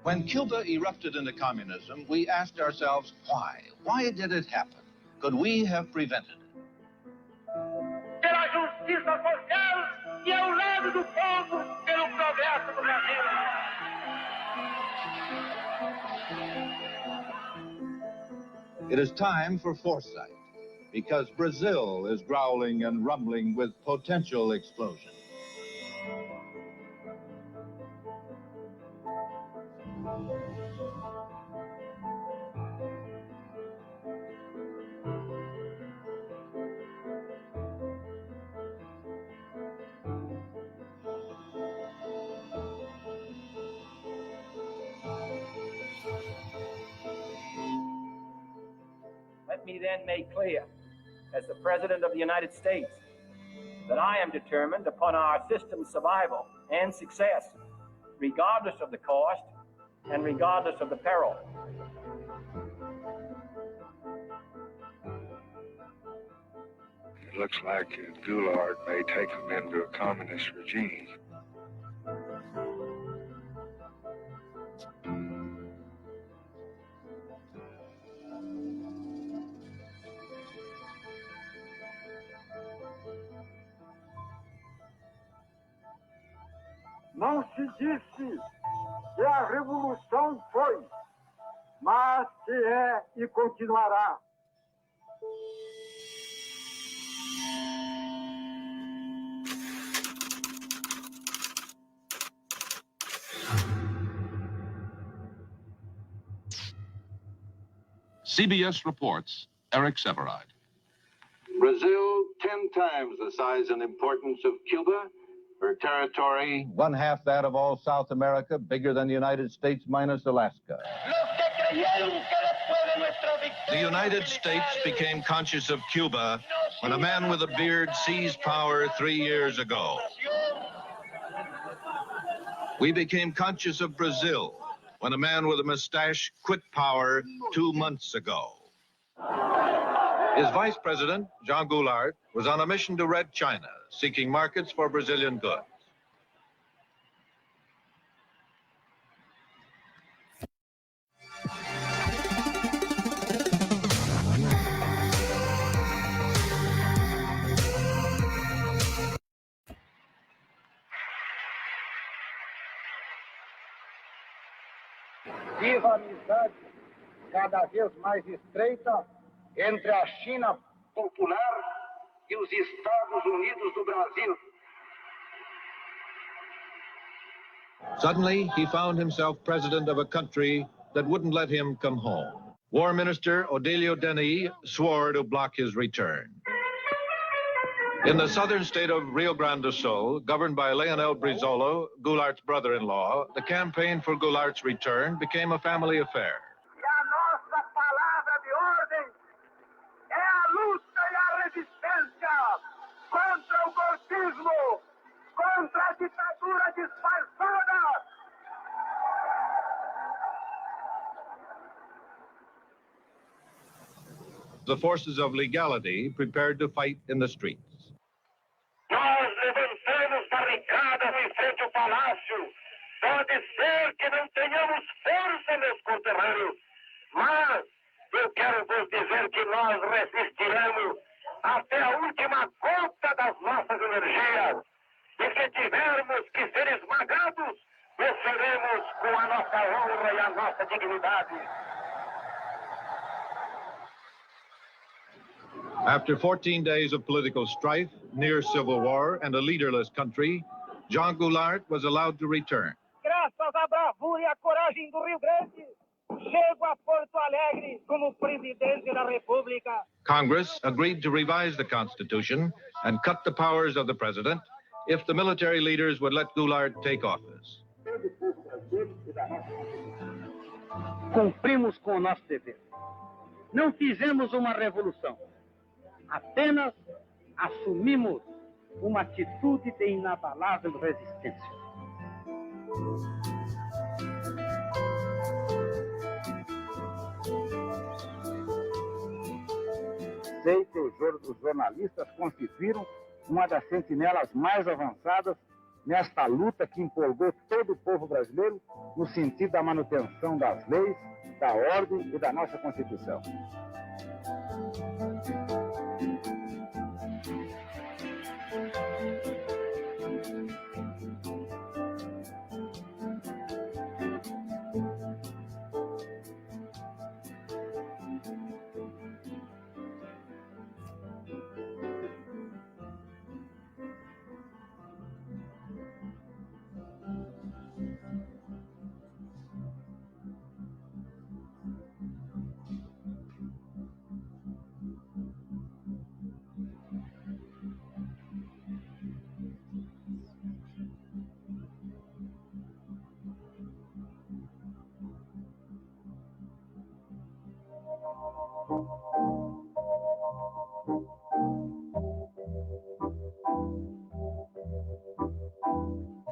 When Cuba erupted into communism, we asked ourselves why. Why did it happen? Could we have prevented it? Pela justiça social e ao lado do povo, pelo progresso do Brasil. It is time for foresight, because Brazil is growling and rumbling with potential explosion. Let me then make clear, as the President of the United States, that I am determined upon our system's survival and success, regardless of the cost and regardless of the peril. It looks like Goulart may take them into a communist regime. Não se disse que a revolução foi, mas que é e continuará. CBS reports, Eric Sevareid. Brazil, 10 times the size and importance of Cuba. Her territory, 1/2 that of all South America, bigger than the United States minus Alaska. The United States became conscious of Cuba when a man with a beard seized power 3 years ago. We became conscious of Brazil when a man with a mustache quit power 2 months ago. His vice president, Jean Goulart, was on a mission to Red China, seeking markets for Brazilian goods. Viva a amizade cada vez mais estreita entre a China popular e os Estados Unidos do Brasil. Suddenly, he found himself president of a country that wouldn't let him come home. War Minister Odilio Denis swore to block his return. In the southern state of Rio Grande do Sul, governed by Leonel Brizola, Goulart's brother-in-law, the campaign for Goulart's return became a family affair. E a nossa palavra de ordem é a luta e a resistência contra o golpismo, contra a ditadura disfarçada. The forces of legality prepared to fight in the streets. Nós levantamos barricadas em frente ao palácio. Pode ser que não tenhamos força, meus conterrâneos, mas eu quero vos dizer que nós resistiremos até a última gota das nossas energias. E se tivermos que ser esmagados, o seremos com a nossa honra e a nossa dignidade. After 14 days of political strife, near civil war, and a leaderless country, Jean Goulart was allowed to return. Graças à bravura e à coragem do Rio Grande, chego a Porto Alegre como presidente da República. Congress agreed to revise the Constitution and cut the powers of the president if the military leaders would let Goulart take office. Cumprimos com o nosso dever. Não fizemos uma revolução. Apenas assumimos uma atitude de inabalável resistência. Sei que os jornalistas constituíram uma das sentinelas mais avançadas nesta luta que empolgou todo o povo brasileiro no sentido da manutenção das leis, da ordem e da nossa Constituição.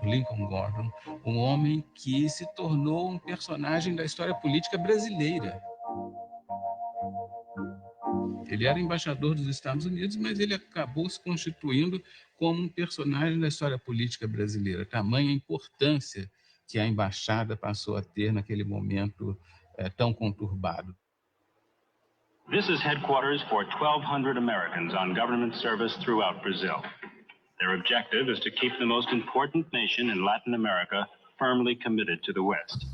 Lincoln Gordon, um homem que se tornou um personagem da história política brasileira. Ele era embaixador dos Estados Unidos, mas ele acabou se constituindo como um personagem da história política brasileira. Tamanha importância que a embaixada passou a ter naquele momento tão conturbado. This is headquarters for 1,200 Americans on government service throughout Brazil. Their objective is to keep the most important nation in Latin America firmly committed to the West.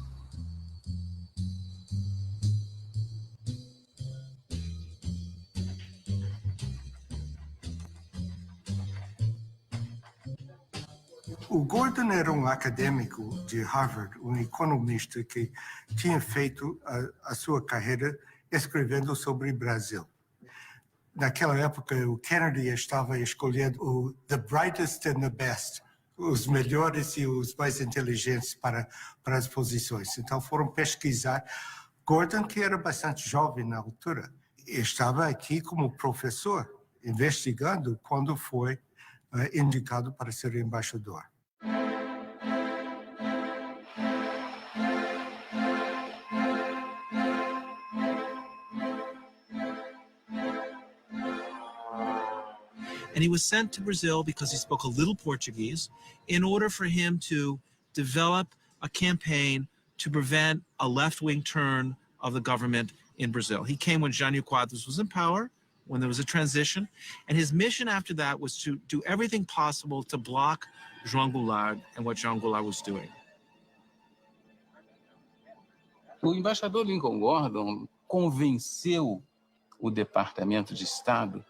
O Gordon era um acadêmico de Harvard, um economista que tinha feito a sua carreira escrevendo sobre o Brasil. Naquela época, o Kennedy estava escolhendo the brightest and the best, os melhores e os mais inteligentes para as posições. Então, foram pesquisar. Gordon, que era bastante jovem na altura, estava aqui como professor, investigando quando foi indicado para ser embaixador. And he was sent to Brazil because he spoke a little Portuguese in order for him to develop a campaign to prevent a left-wing turn of the government in Brazil. He came when Jânio Quadros was in power, when there was a transition, and his mission after that was to do everything possible to block João Goulart and what João Goulart was doing. O embaixador Lincoln Gordon convenceu o Departamento de Estado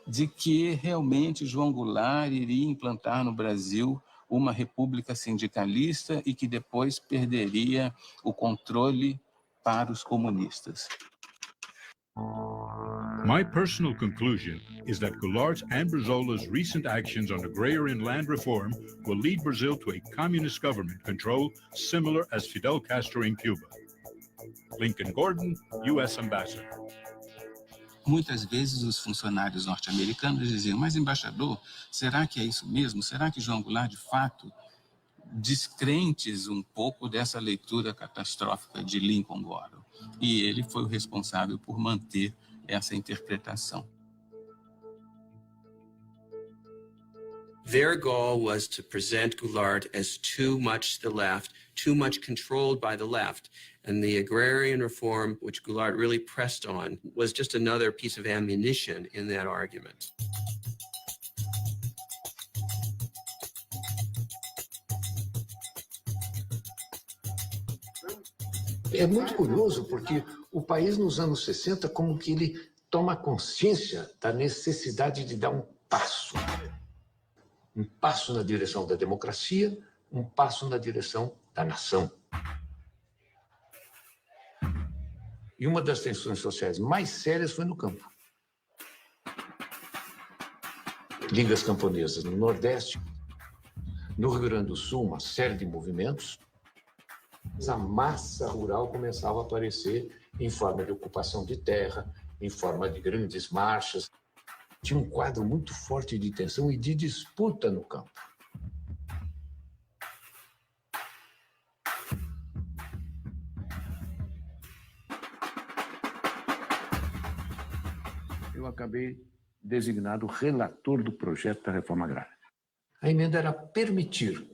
de que realmente João Goulart iria implantar no Brasil uma república sindicalista e que depois perderia o controle para os comunistas. My personal conclusion is that Goulart's and Brizola's recent actions on agrarian land reform will lead Brazil to a communist government control similar as Fidel Castro in Cuba. Lincoln Gordon, U.S. Ambassador. Muitas vezes os funcionários norte-americanos diziam, mas embaixador, será que é isso mesmo? Será que João Goulart, de fato, descrentes um pouco dessa leitura catastrófica de Lincoln Gordon? E ele foi o responsável por manter essa interpretação. Their goal was to present Goulart as too much the left, too much controlled by the left. And the agrarian reform, which Goulart really pressed on, was just another piece of ammunition in that argument. É muito curioso porque o país nos anos 60 como que ele toma consciência da necessidade de dar um passo na direção da democracia, um passo na direção da nação. E uma das tensões sociais mais sérias foi no campo. Ligas camponesas no Nordeste, no Rio Grande do Sul, uma série de movimentos. A massa rural começava a aparecer em forma de ocupação de terra, em forma de grandes marchas. Tinha um quadro muito forte de tensão e de disputa no campo. Eu acabei designado relator do projeto da reforma agrária. A emenda era permitir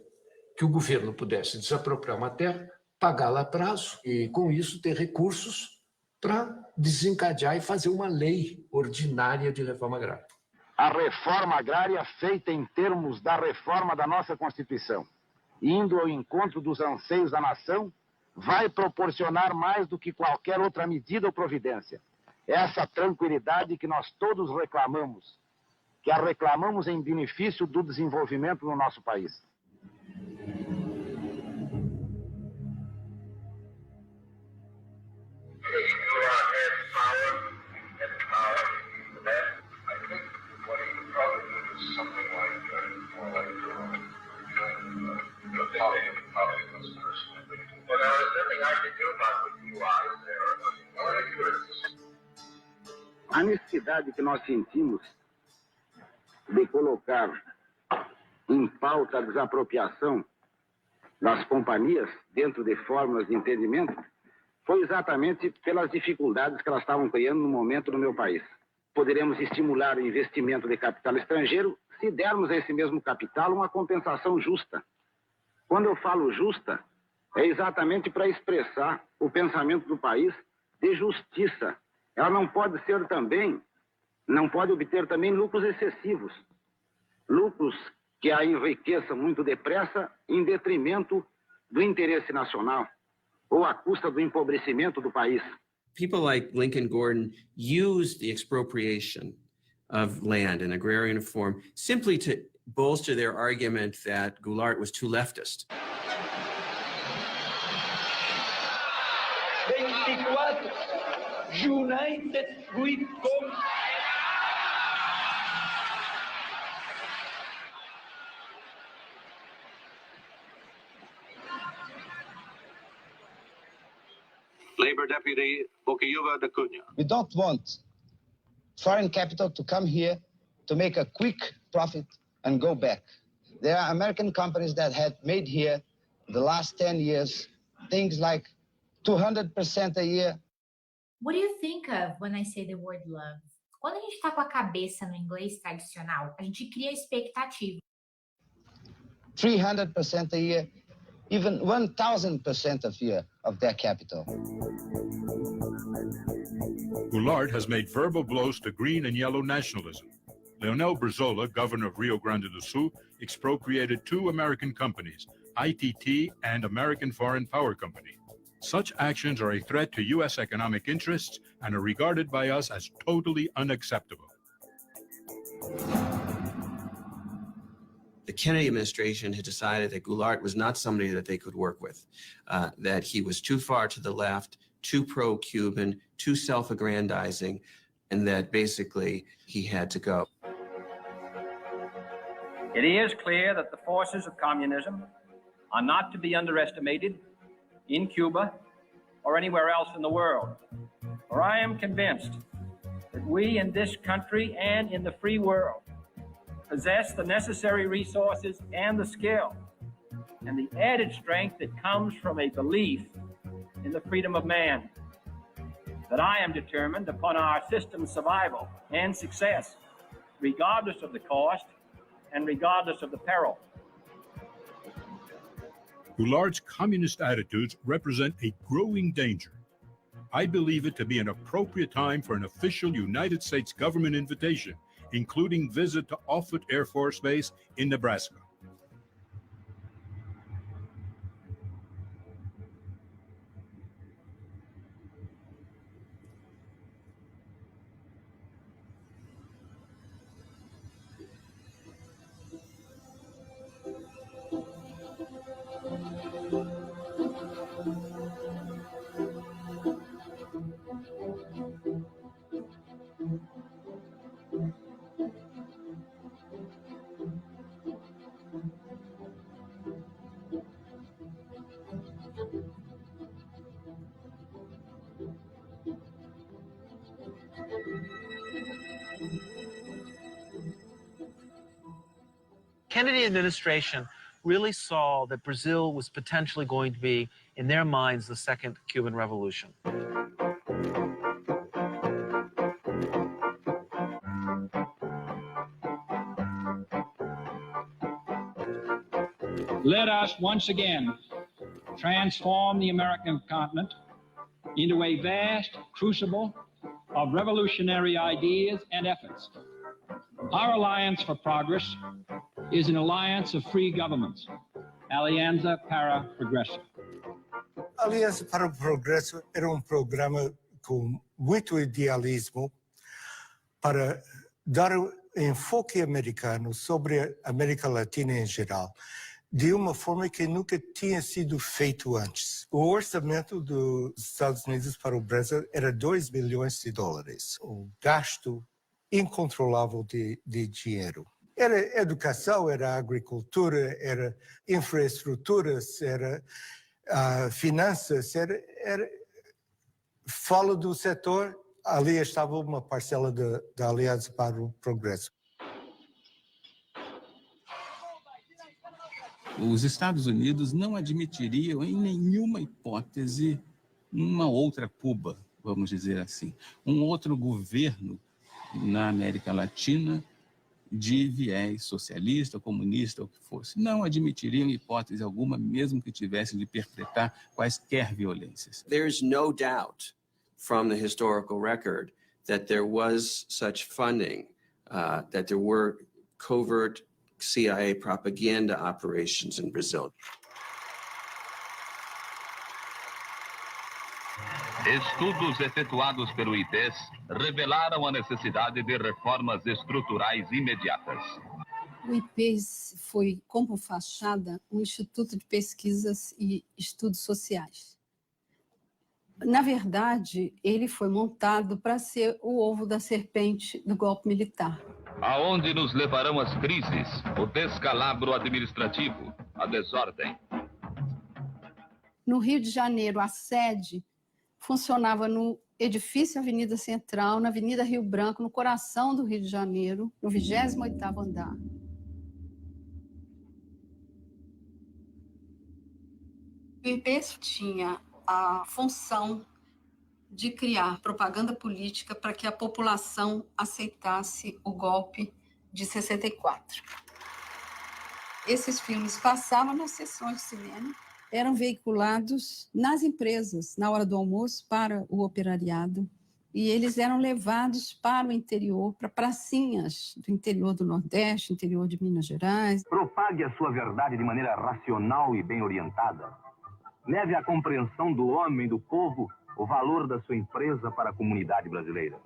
que o governo pudesse desapropriar uma terra, pagá-la a prazo e, com isso, ter recursos para desencadear e fazer uma lei ordinária de reforma agrária. A reforma agrária feita em termos da reforma da nossa Constituição, indo ao encontro dos anseios da nação, vai proporcionar mais do que qualquer outra medida ou providência. Essa tranquilidade que nós todos reclamamos, que a reclamamos em benefício do desenvolvimento no nosso país. A necessidade que nós sentimos de colocar em pauta a desapropriação das companhias dentro de fórmulas de entendimento foi exatamente pelas dificuldades que elas estavam criando no momento no meu país. Poderemos estimular o investimento de capital estrangeiro se dermos a esse mesmo capital uma compensação justa. Quando eu falo justa, é exatamente para expressar o pensamento do país de justiça. Ela não pode obter também lucros excessivos, lucros que a enriqueçam muito depressa em detrimento do interesse nacional ou à custa do empobrecimento do país. People like Lincoln Gordon used the expropriation of land and agrarian reform simply to bolster their argument that Goulart was too leftist. 24 United we come. Labor Deputy Boquiuva da Cunha. We don't want foreign capital to come here to make a quick profit and go back. There are American companies that had made here the last 10 years things like 200% a year. What do you think of when I say the word love? Quando a gente está com a cabeça no inglês tradicional, a gente cria expectativa. 300% a year, even 1,000% a year of their capital. Goulart has made verbal blows to green and yellow nationalism. Leonel Brizola, governor of Rio Grande do Sul, expropriated 2 American companies, ITT and American Foreign Power Company. Such actions are a threat to U.S. economic interests and are regarded by us as totally unacceptable. The Kennedy administration had decided that Goulart was not somebody that they could work with, that he was too far to the left, too pro-Cuban, too self-aggrandizing, and that basically he had to go. It is clear that the forces of communism are not to be underestimated in Cuba or anywhere else in the world. For I am convinced that we in this country and in the free world possess the necessary resources and the skill and the added strength that comes from a belief in the freedom of man, that I am determined upon our system's survival and success, regardless of the cost and regardless of the peril. Goulart's communist attitudes represent a growing danger. I believe it to be an appropriate time for an official United States government invitation, including visit to Offutt Air Force Base in Nebraska. Kennedy administration really saw that Brazil was potentially going to be, in their minds, the second Cuban Revolution. let us once again transform the American continent into a vast crucible of revolutionary ideas and efforts. Our Alliance for Progress is an alliance of free governments, Alianza para Progresso. A Aliança para o Progresso era programa com muito idealismo para dar enfoque americano sobre a América Latina em geral, de uma forma que nunca tinha sido feito antes. O orçamento dos Estados Unidos para o Brasil era 2 bilhões de dólares. O gasto incontrolável de dinheiro. Era educação, era agricultura, era infraestruturas, era finanças, fala do setor, ali estava uma parcela da Aliança para o Progresso. Os Estados Unidos não admitiriam em nenhuma hipótese uma outra Cuba, vamos dizer assim, um outro governo na América Latina de viés socialista, comunista, ou o que fosse. Não admitiriam em hipótese alguma, mesmo que tivessem de perpetrar quaisquer violências. There's no doubt from the historical record that there was such funding, that there were covert CIA propaganda operations in Brazil. Estudos efetuados pelo ITES revelaram a necessidade de reformas estruturais imediatas. O IPES foi, como fachada, um instituto de pesquisas e estudos sociais. Na verdade, ele foi montado para ser o ovo da serpente do golpe militar. Aonde nos levarão as crises, o descalabro administrativo, a desordem. No Rio de Janeiro, a sede funcionava no edifício Avenida Central, na Avenida Rio Branco, no coração do Rio de Janeiro, no 28º andar. O IPES tinha a função de criar propaganda política para que a população aceitasse o golpe de 64. Esses filmes passavam nas sessões de cinema, eram veiculados nas empresas, na hora do almoço, para o operariado, e eles eram levados para o interior, para pracinhas do interior do Nordeste, interior de Minas Gerais. Propague a sua verdade de maneira racional e bem orientada. Leve à compreensão do homem, do povo, o valor da sua empresa para a comunidade brasileira.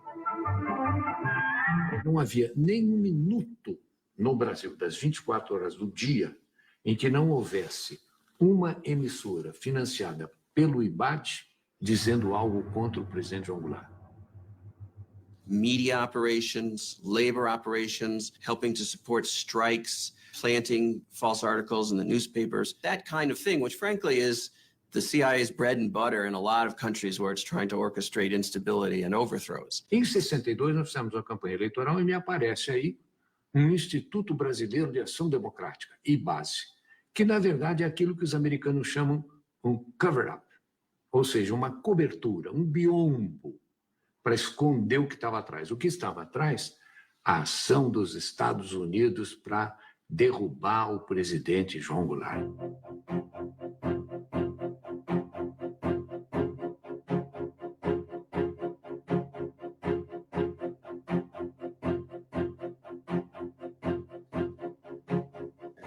Não havia nem um minuto no Brasil, das 24 horas do dia, em que não houvesse uma emissora financiada pelo IBAD dizendo algo contra o presidente João Goulart. Media operations, labor operations, helping to support strikes, planting false articles in the newspapers, that kind of thing, which frankly is the CIA's bread and butter in a lot of countries where it's trying to orchestrate instability and overthrows. Em 62, nós fizemos uma campanha eleitoral e me aparece aí um Instituto Brasileiro de Ação Democrática, IBASE, que, na verdade, é aquilo que os americanos chamam um cover-up, ou seja, uma cobertura, um biombo, para esconder o que estava atrás. O que estava atrás? A ação dos Estados Unidos para derrubar o presidente João Goulart.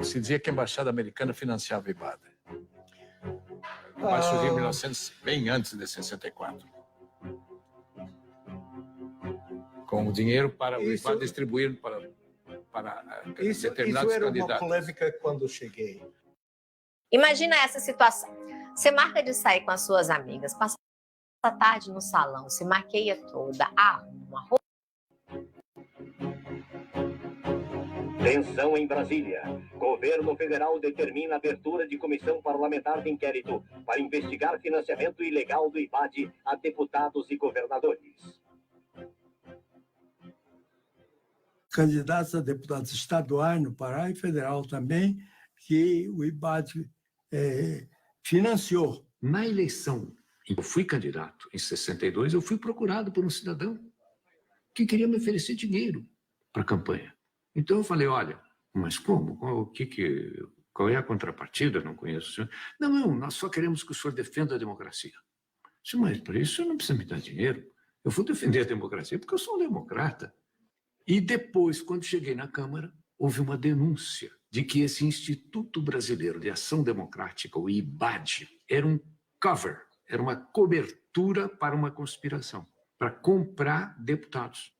Se dizia que a embaixada americana financiava o IBAD. Mas surgiu em 1900, bem antes de 64. Com o dinheiro para o IBAD distribuir para determinados isso era candidatos. Uma polêmica quando eu cheguei. Imagina essa situação. Você marca de sair com as suas amigas, passa a tarde no salão, se maqueia toda, arruma roupa. Tensão em Brasília. Governo federal determina a abertura de comissão parlamentar de inquérito para investigar financiamento ilegal do IBAD a deputados e governadores. Candidatos a deputados estaduais no Pará e federal também, que o IBAD financiou. Na eleição, eu fui candidato em 62, eu fui procurado por um cidadão que queria me oferecer dinheiro para a campanha. Então eu falei, olha, mas como? Qual é a contrapartida? Não conheço o senhor. Não, nós só queremos que o senhor defenda a democracia. Disse, mas para isso o senhor não precisa me dar dinheiro. Eu vou defender a democracia porque eu sou um democrata. E depois, quando cheguei na Câmara, houve uma denúncia de que esse Instituto Brasileiro de Ação Democrática, o IBAD, era um cover, era uma cobertura para uma conspiração, para comprar deputados.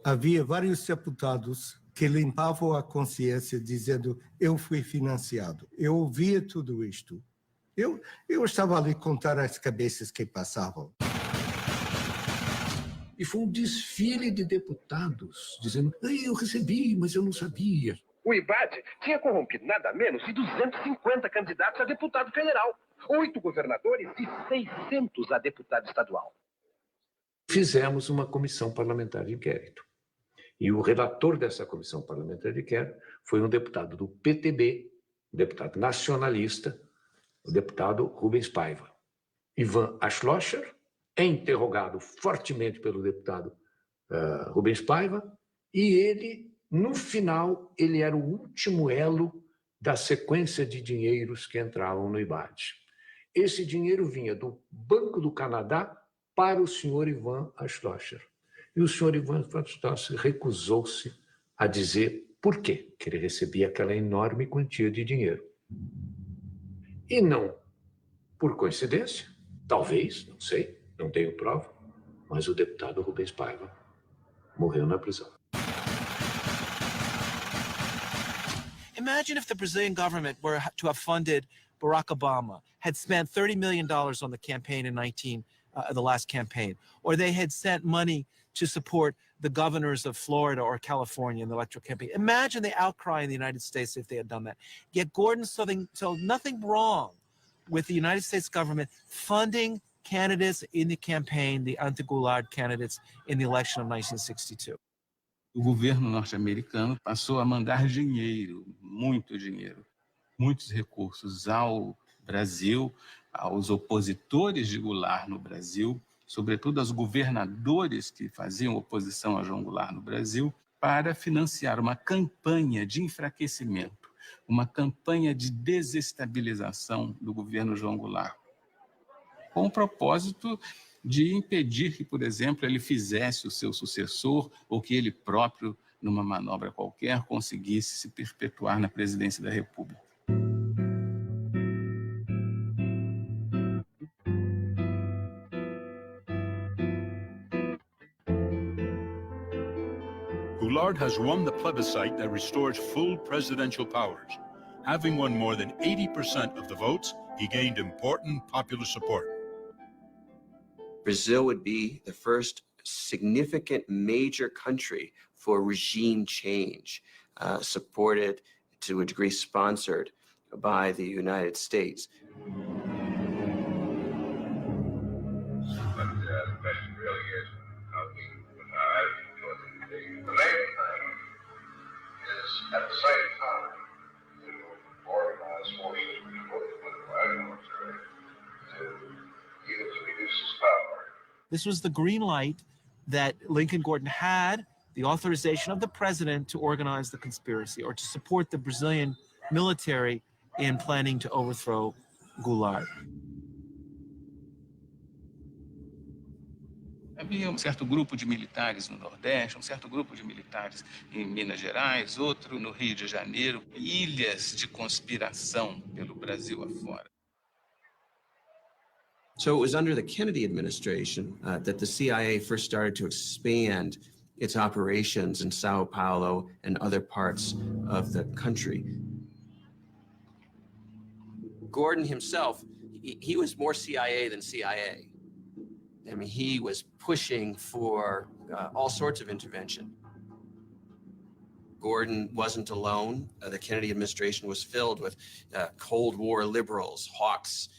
Havia vários deputados que limpavam a consciência dizendo eu fui financiado. Eu ouvia tudo isto. Eu estava ali a contar as cabeças que passavam. E foi um desfile de deputados dizendo eu recebi, mas eu não sabia. O IBAD tinha corrompido nada menos de 250 candidatos a deputado federal, 8 governadores e 600 a deputado estadual. Fizemos uma comissão parlamentar de inquérito. E o relator dessa comissão parlamentar de inquérito foi um deputado do PTB, um deputado nacionalista, o deputado Rubens Paiva. Ivan Schloesser é interrogado fortemente pelo deputado Rubens Paiva, e ele, no final, ele era o último elo da sequência de dinheiros que entravam no IBAD. Esse dinheiro vinha do Banco do Canadá para o senhor Ivan Schloesser. E o senhor Ivan Schloesser recusou-se a dizer por quê que ele recebia aquela enorme quantia de dinheiro. E não por coincidência, talvez, não sei, não tenho prova, mas o deputado Rubens Paiva morreu na prisão. Imagine if the Brazilian government were to have funded Barack Obama, had spent $30 million on the campaign in the last campaign, or they had sent money to support the governors of Florida or California in the electoral campaign. Imagine the outcry in the United States if they had done that. Yet Gordon saw nothing wrong with the United States government funding candidates in the campaign, the anti-Goulart candidates in the election of 1962. O governo norte-americano passou a mandar dinheiro, muitos recursos ao Brasil, aos opositores de Goulart no Brasil, sobretudo aos governadores que faziam oposição a João Goulart no Brasil, para financiar uma campanha de enfraquecimento, uma campanha de desestabilização do governo João Goulart, com o propósito de impedir que, por exemplo, ele fizesse o seu sucessor ou que ele próprio, numa manobra qualquer, conseguisse se perpetuar na presidência da República. Goulart has won the plebiscite that restores full presidential powers. Having won more than 80% of the votes, he gained important popular support. Brazil would be the first significant major country for regime change, supported to a degree sponsored by the United States. At the same time, to organize forces before the political military to even to reduce his power. This was the green light that Lincoln Gordon had, the authorization of the president to organize the conspiracy or to support the Brazilian military in planning to overthrow Goulart. Havia um certo grupo de militares no Nordeste, um certo grupo de militares em Minas Gerais, outro no Rio de Janeiro, ilhas de conspiração pelo Brasil afora. So it was under the Kennedy administration that the CIA first started to expand its operations in Sao Paulo and other parts of the country. Gordon himself, he was more CIA than CIA. I mean, he was pushing for all sorts of intervention. Gordon wasn't alone. The Kennedy administration was filled with Cold War liberals, hawks.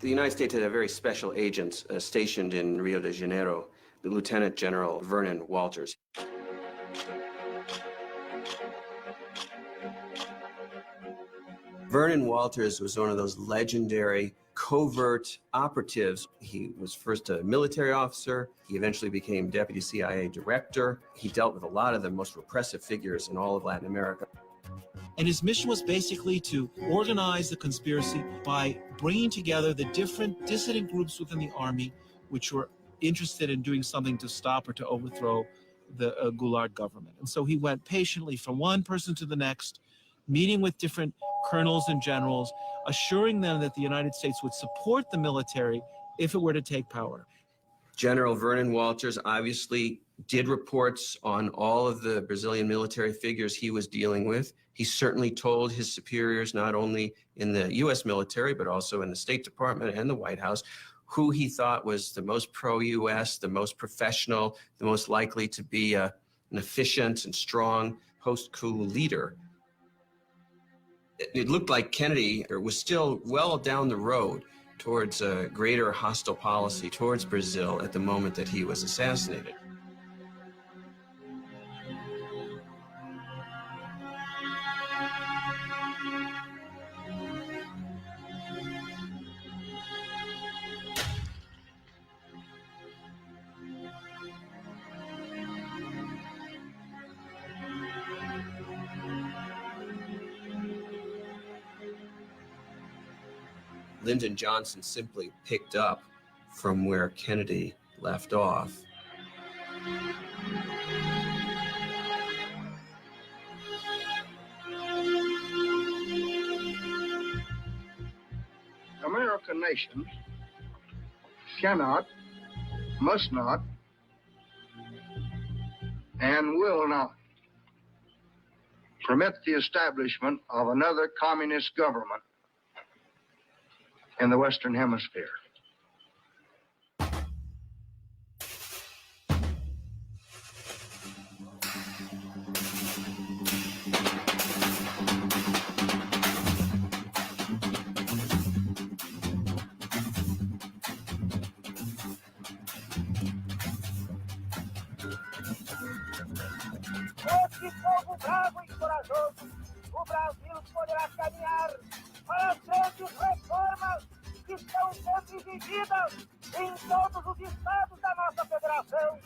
The United States had a very special agent stationed in Rio de Janeiro, the Lieutenant General Vernon Walters. Vernon Walters was one of those legendary covert operatives. He was first a military officer. He eventually became deputy CIA director. He dealt with a lot of the most repressive figures in all of Latin America. And his mission was basically to organize the conspiracy by bringing together the different dissident groups within the army, which were interested in doing something to stop or to overthrow the Goulart government. And so he went patiently from one person to the next, meeting with different colonels and generals, assuring them that the United States would support the military if it were to take power. General Vernon Walters obviously did reports on all of the Brazilian military figures he was dealing with. He certainly told his superiors, not only in the U.S. military, but also in the State Department and the White House, who he thought was the most pro-U.S., the most professional, the most likely to be an efficient and strong post-coup leader. It looked like Kennedy was still well down the road towards a greater hostile policy towards Brazil at the moment that he was assassinated. Lyndon Johnson simply picked up from where Kennedy left off. The American nation cannot, must not, and will not permit the establishment of another communist government in the Western Hemisphere. Esse povo bravo e corajoso, o Brasil poderá caminhar para as grandes reformas que estão sendo exigidas em todos os estados da nossa federação.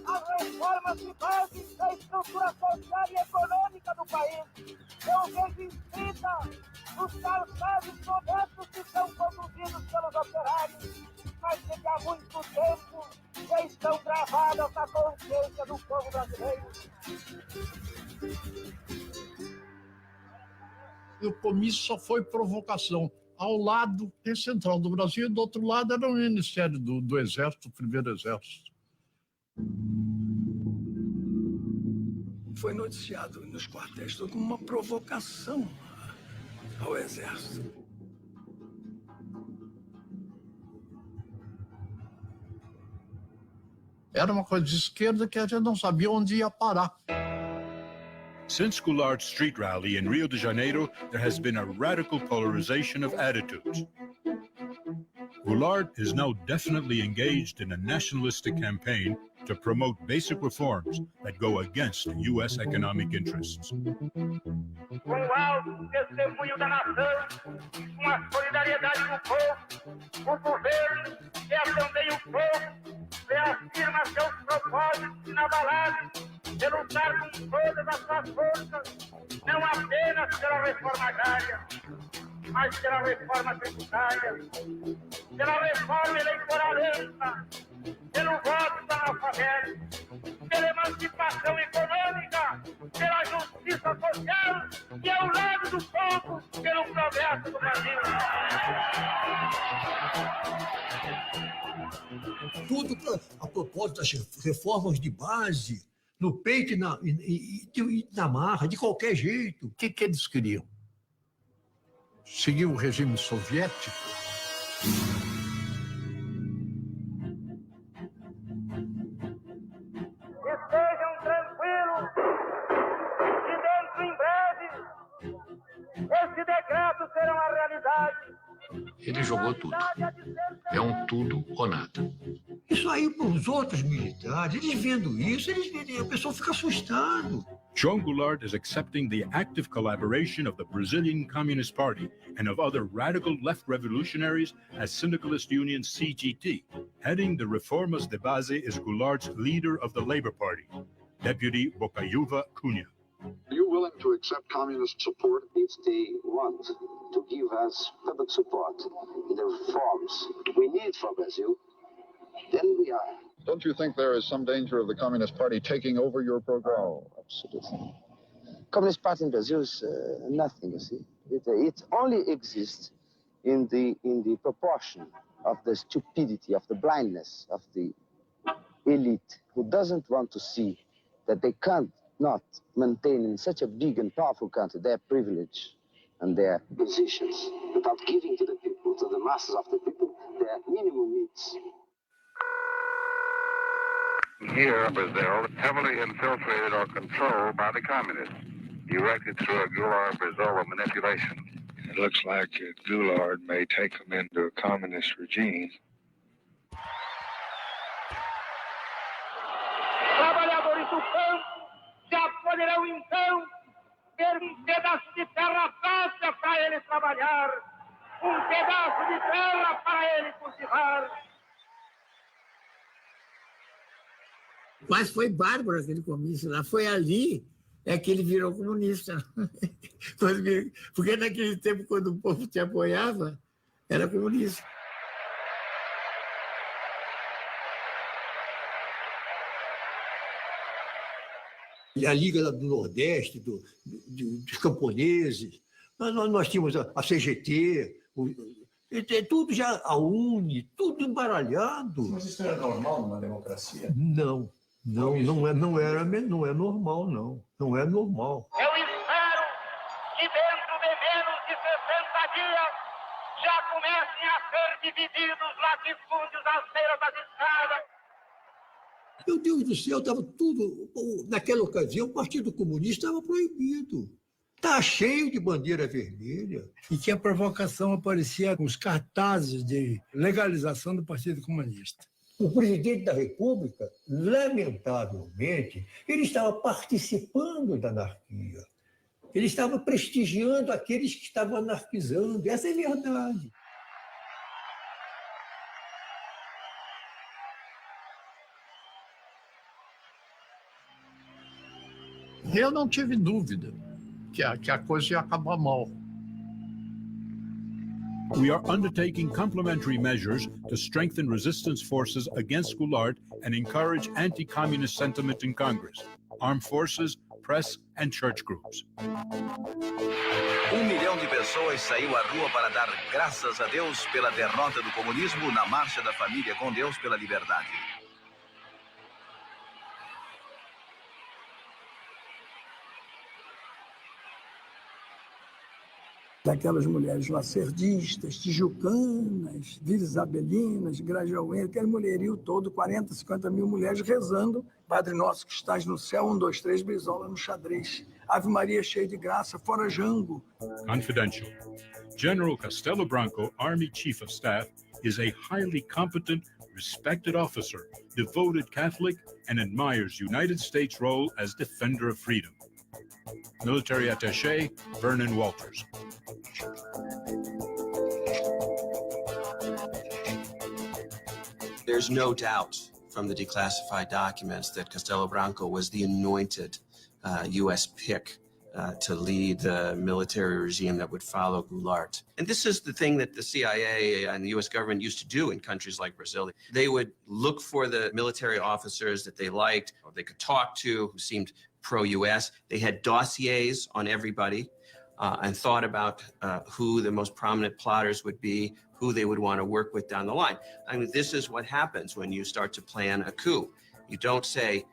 As reformas que fazem da estrutura social e econômica do país eu vejo inscrita nos calçados modernos que são conduzidos pelos operários, mas que há muito tempo já estão gravadas na consciência do povo brasileiro. O comício só foi provocação. Ao lado tem Central do Brasil, e do outro lado era o Ministério do Exército, o Primeiro Exército. Foi noticiado nos quartéis como uma provocação ao Exército. Era uma coisa de esquerda que a gente não sabia onde ia parar. Since Goulart's street rally in Rio de Janeiro, there has been a radical polarization of attitudes. Goulart is now definitely engaged in a nationalistic campaign to promote basic reforms that go against U.S. economic interests. Com o alto testemunho da nação, com a solidariedade do povo, o governo é também o povo, reafirma seus propósitos inabaláveis de lutar com todas as suas forças, não apenas pela reforma agrária, mas pela reforma tributária, pela reforma eleitoral ampla, pelo voto da analfabeto, pela emancipação econômica, pela justiça social e ao lado do povo, pelo progresso do Brasil. Tudo a propósito das reformas de base, no peito e na marra, de qualquer jeito. O que eles queriam? Seguir o regime soviético? Ele jogou tudo. É um tudo ou nada. Isso aí para os outros militares, eles vendo isso, a pessoa fica assustado. João Goulart is accepting the active collaboration of the Brazilian Communist Party and of other radical left revolutionaries as Syndicalist Union CGT. Heading the Reformas de Base is Goulart's leader of the Labour Party, Deputy Bocaiúva Cunha. Are you willing to accept communist support? If they want to give us public support in the reforms we need for Brazil, then we are. Don't you think there is some danger of the Communist Party taking over your program? Oh, absolutely. Communist Party in Brazil is nothing, you see. It only exists in the proportion of the stupidity, of the blindness of the elite who doesn't want to see that they can't not maintain in such a big and powerful country their privilege and their positions without giving to the people, to the masses of the people, their minimum needs. Here, Brazil, heavily infiltrated or controlled by the communists, directed through a Goulart-Brizola manipulation. It looks like Goulart may take them into a communist regime. Trabalhadores do campo já poderão então ter pedaço de terra fácil para ele trabalhar, pedaço de terra para ele cultivar. Mas foi bárbaro aquele comício lá. Foi ali que ele virou comunista. Porque naquele tempo, quando o povo te apoiava, era comunista. E a Liga do Nordeste, dos camponeses, nós tínhamos a CGT, tudo já, a UNE, tudo embaralhado. Mas isso era normal numa democracia? Não. Não é normal, não. Não é normal. Eu espero que dentro de menos de 60 dias já comecem a ser divididos latifúndios às beiras das estradas. Meu Deus do céu, estava tudo... Naquela ocasião, o Partido Comunista estava proibido. Está cheio de bandeira vermelha. E que a provocação aparecia com os cartazes de legalização do Partido Comunista. O presidente da República, lamentavelmente, ele estava participando da anarquia. Ele estava prestigiando aqueles que estavam anarquizando. Essa é a verdade. Eu não tive dúvida que a coisa ia acabar mal. We are undertaking complementary measures to strengthen resistance forces against Goulart and encourage anti-communist sentiment in Congress, armed forces, press, and church groups. 1 milhão de pessoas saiu à rua para dar graças a Deus pela derrota do comunismo na Marcha da Família com Deus pela Liberdade. Daquelas mulheres lacerdistas, tijucanas, isabelinas, grajaúenses, aquele mulherio todo, 40, 50 mil mulheres rezando, Padre Nosso que estás no céu, 1, 2, 3, Brizola no xadrez. Ave Maria cheia de graça, fora Jango. Confidential. General Castelo Branco, Army Chief of Staff, is a highly competent, respected officer, devoted Catholic, and admires United States' role as defender of freedom. Military Attaché Vernon Walters. There's no doubt from the declassified documents that Castelo Branco was the anointed U.S. pick to lead the military regime that would follow Goulart. And this is the thing that the CIA and the U.S. government used to do in countries like Brazil. They would look for the military officers that they liked or they could talk to who seemed pro-U.S. They had dossiers on everybody and thought about who the most prominent plotters would be, who they would want to work with down the line. I mean, this is what happens when you start to plan a coup. You don't say,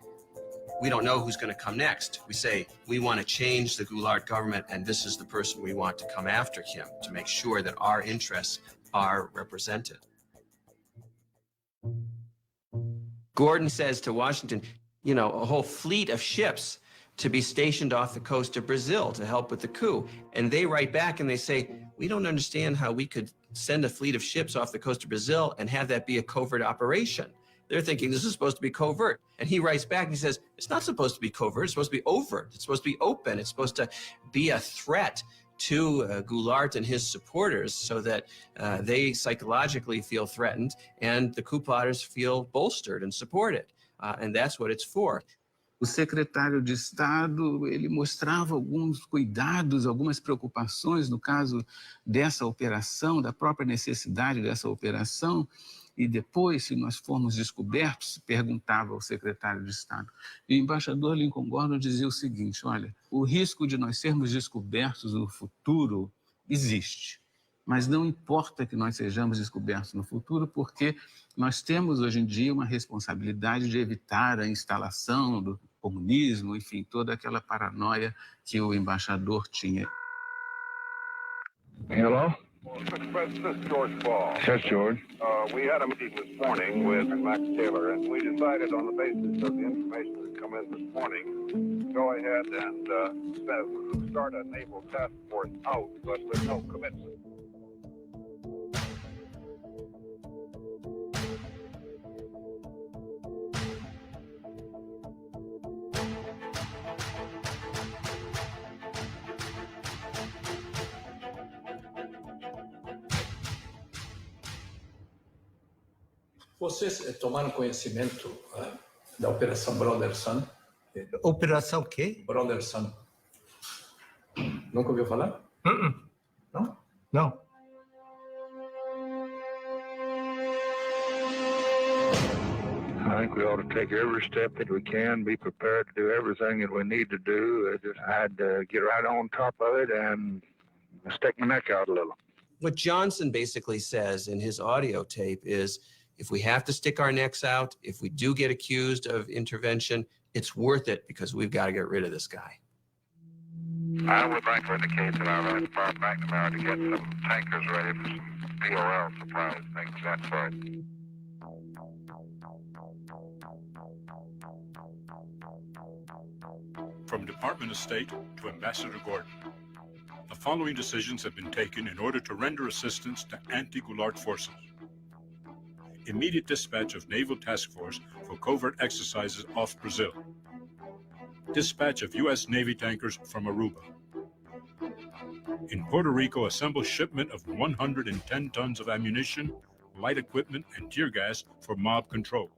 we don't know who's going to come next. We say, we want to change the Goulart government, and this is the person we want to come after him to make sure that our interests are represented. Gordon says to Washington, you know, a whole fleet of ships to be stationed off the coast of Brazil to help with the coup. And they write back and they say, we don't understand how we could send a fleet of ships off the coast of Brazil and have that be a covert operation. They're thinking this is supposed to be covert. And he writes back and he says, it's not supposed to be covert. It's supposed to be overt. It's supposed to be open. It's supposed to be a threat to Goulart and his supporters so that they psychologically feel threatened and the coup plotters feel bolstered and supported. And that's what it's for. O secretário de Estado, ele mostrava alguns cuidados, algumas preocupações no caso dessa operação, da própria necessidade dessa operação, e depois, se nós formos descobertos, perguntava ao secretário de Estado. E o embaixador Lincoln Gordon dizia o seguinte, olha, o risco de nós sermos descobertos no futuro existe, mas não importa que nós sejamos descobertos no futuro, porque nós temos hoje em dia uma responsabilidade de evitar a instalação do comunismo, enfim, toda aquela paranoia que o embaixador tinha. Hello? Mr. President, this is George Ball. Yes, George. We had a meeting this morning with Max Taylor, and we decided on the basis of the information that's come in this morning, go ahead and start a naval task force out, but with no commitment. Vocês tomaram conhecimento da Operação Brother Sun? Operação quê? Brother Sun. Nunca ouviu falar? Não? Não. I think we ought to take every step that we can, be prepared to do everything that we need to do. I'd get right on top of it and stick my neck out a little. What Johnson basically says in his audio tape is, if we have to stick our necks out, if we do get accused of intervention, it's worth it because we've got to get rid of this guy. I would like to indicate that I'd like to fire McNamara to get some tankers ready for some POL supplies, things of that sort. From Department of State to Ambassador Gordon, the following decisions have been taken in order to render assistance to anti-Goulart forces. Immediate dispatch of Naval Task Force for covert exercises off Brazil. Dispatch of U.S. Navy tankers from Aruba. In Puerto Rico, assemble shipment of 110 tons of ammunition, light equipment, and tear gas for mob control.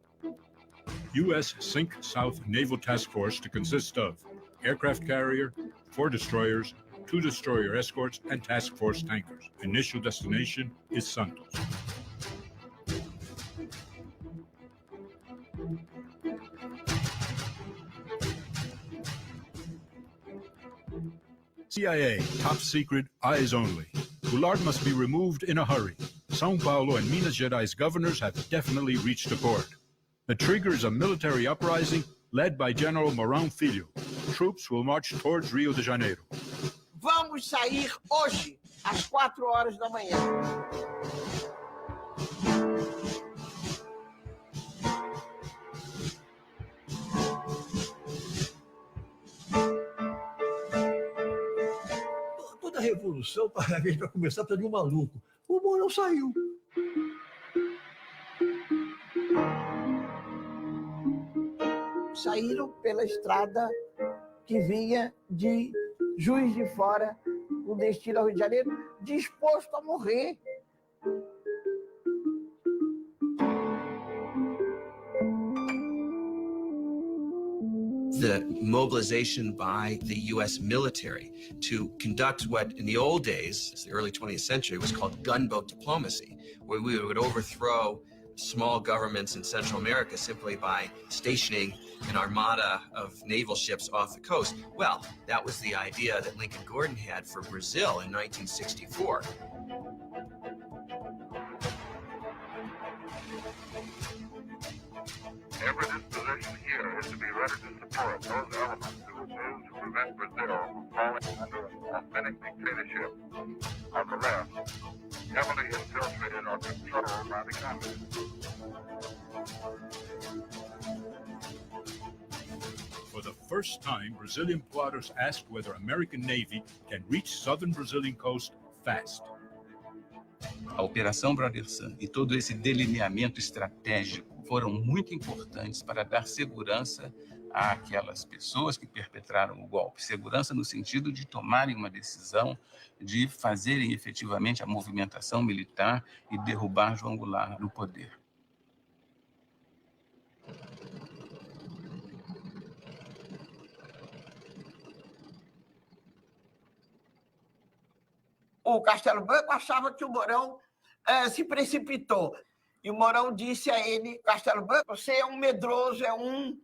U.S. Sink South Naval Task Force to consist of aircraft carrier, 4 destroyers, 2 destroyer escorts, and task force tankers. Initial destination is Santos. CIA, top secret, eyes only. Goulart must be removed in a hurry. São Paulo and Minas Gerais governors have definitely reached accord. The trigger is a military uprising led by General Mourão Filho. Troops will march towards Rio de Janeiro. Vamos sair hoje, às 4 horas da manhã. Toda revolução, para começar, precisa de um maluco. O Mourão saiu. Saíram pela estrada que vinha de Juiz de Fora, com destino ao Rio de Janeiro, disposto a morrer. The mobilization by the U.S. military to conduct what in the old days, the early 20th century, was called gunboat diplomacy, where we would overthrow small governments in Central America simply by stationing an armada of naval ships off the coast. Well, that was the idea that Lincoln Gordon had for Brazil in 1964. Every disposition here is to be ready to support those elements who refuse to prevent Brazil from falling under an authentic dictatorship of the left, heavily infiltrated or controlled by the communists. For the first time, Brazilian plotters asked whether American Navy can reach southern Brazilian coast fast. A Operação Brother Sun e todo esse delineamento estratégico foram muito importantes para dar segurança àquelas pessoas que perpetraram o golpe. Segurança no sentido de tomarem uma decisão, de fazerem efetivamente a movimentação militar e derrubar João Goulart do poder. O Castelo Branco achava que o Mourão se precipitou. E o Mourão disse a ele, Castelo Branco, você é um medroso, é um...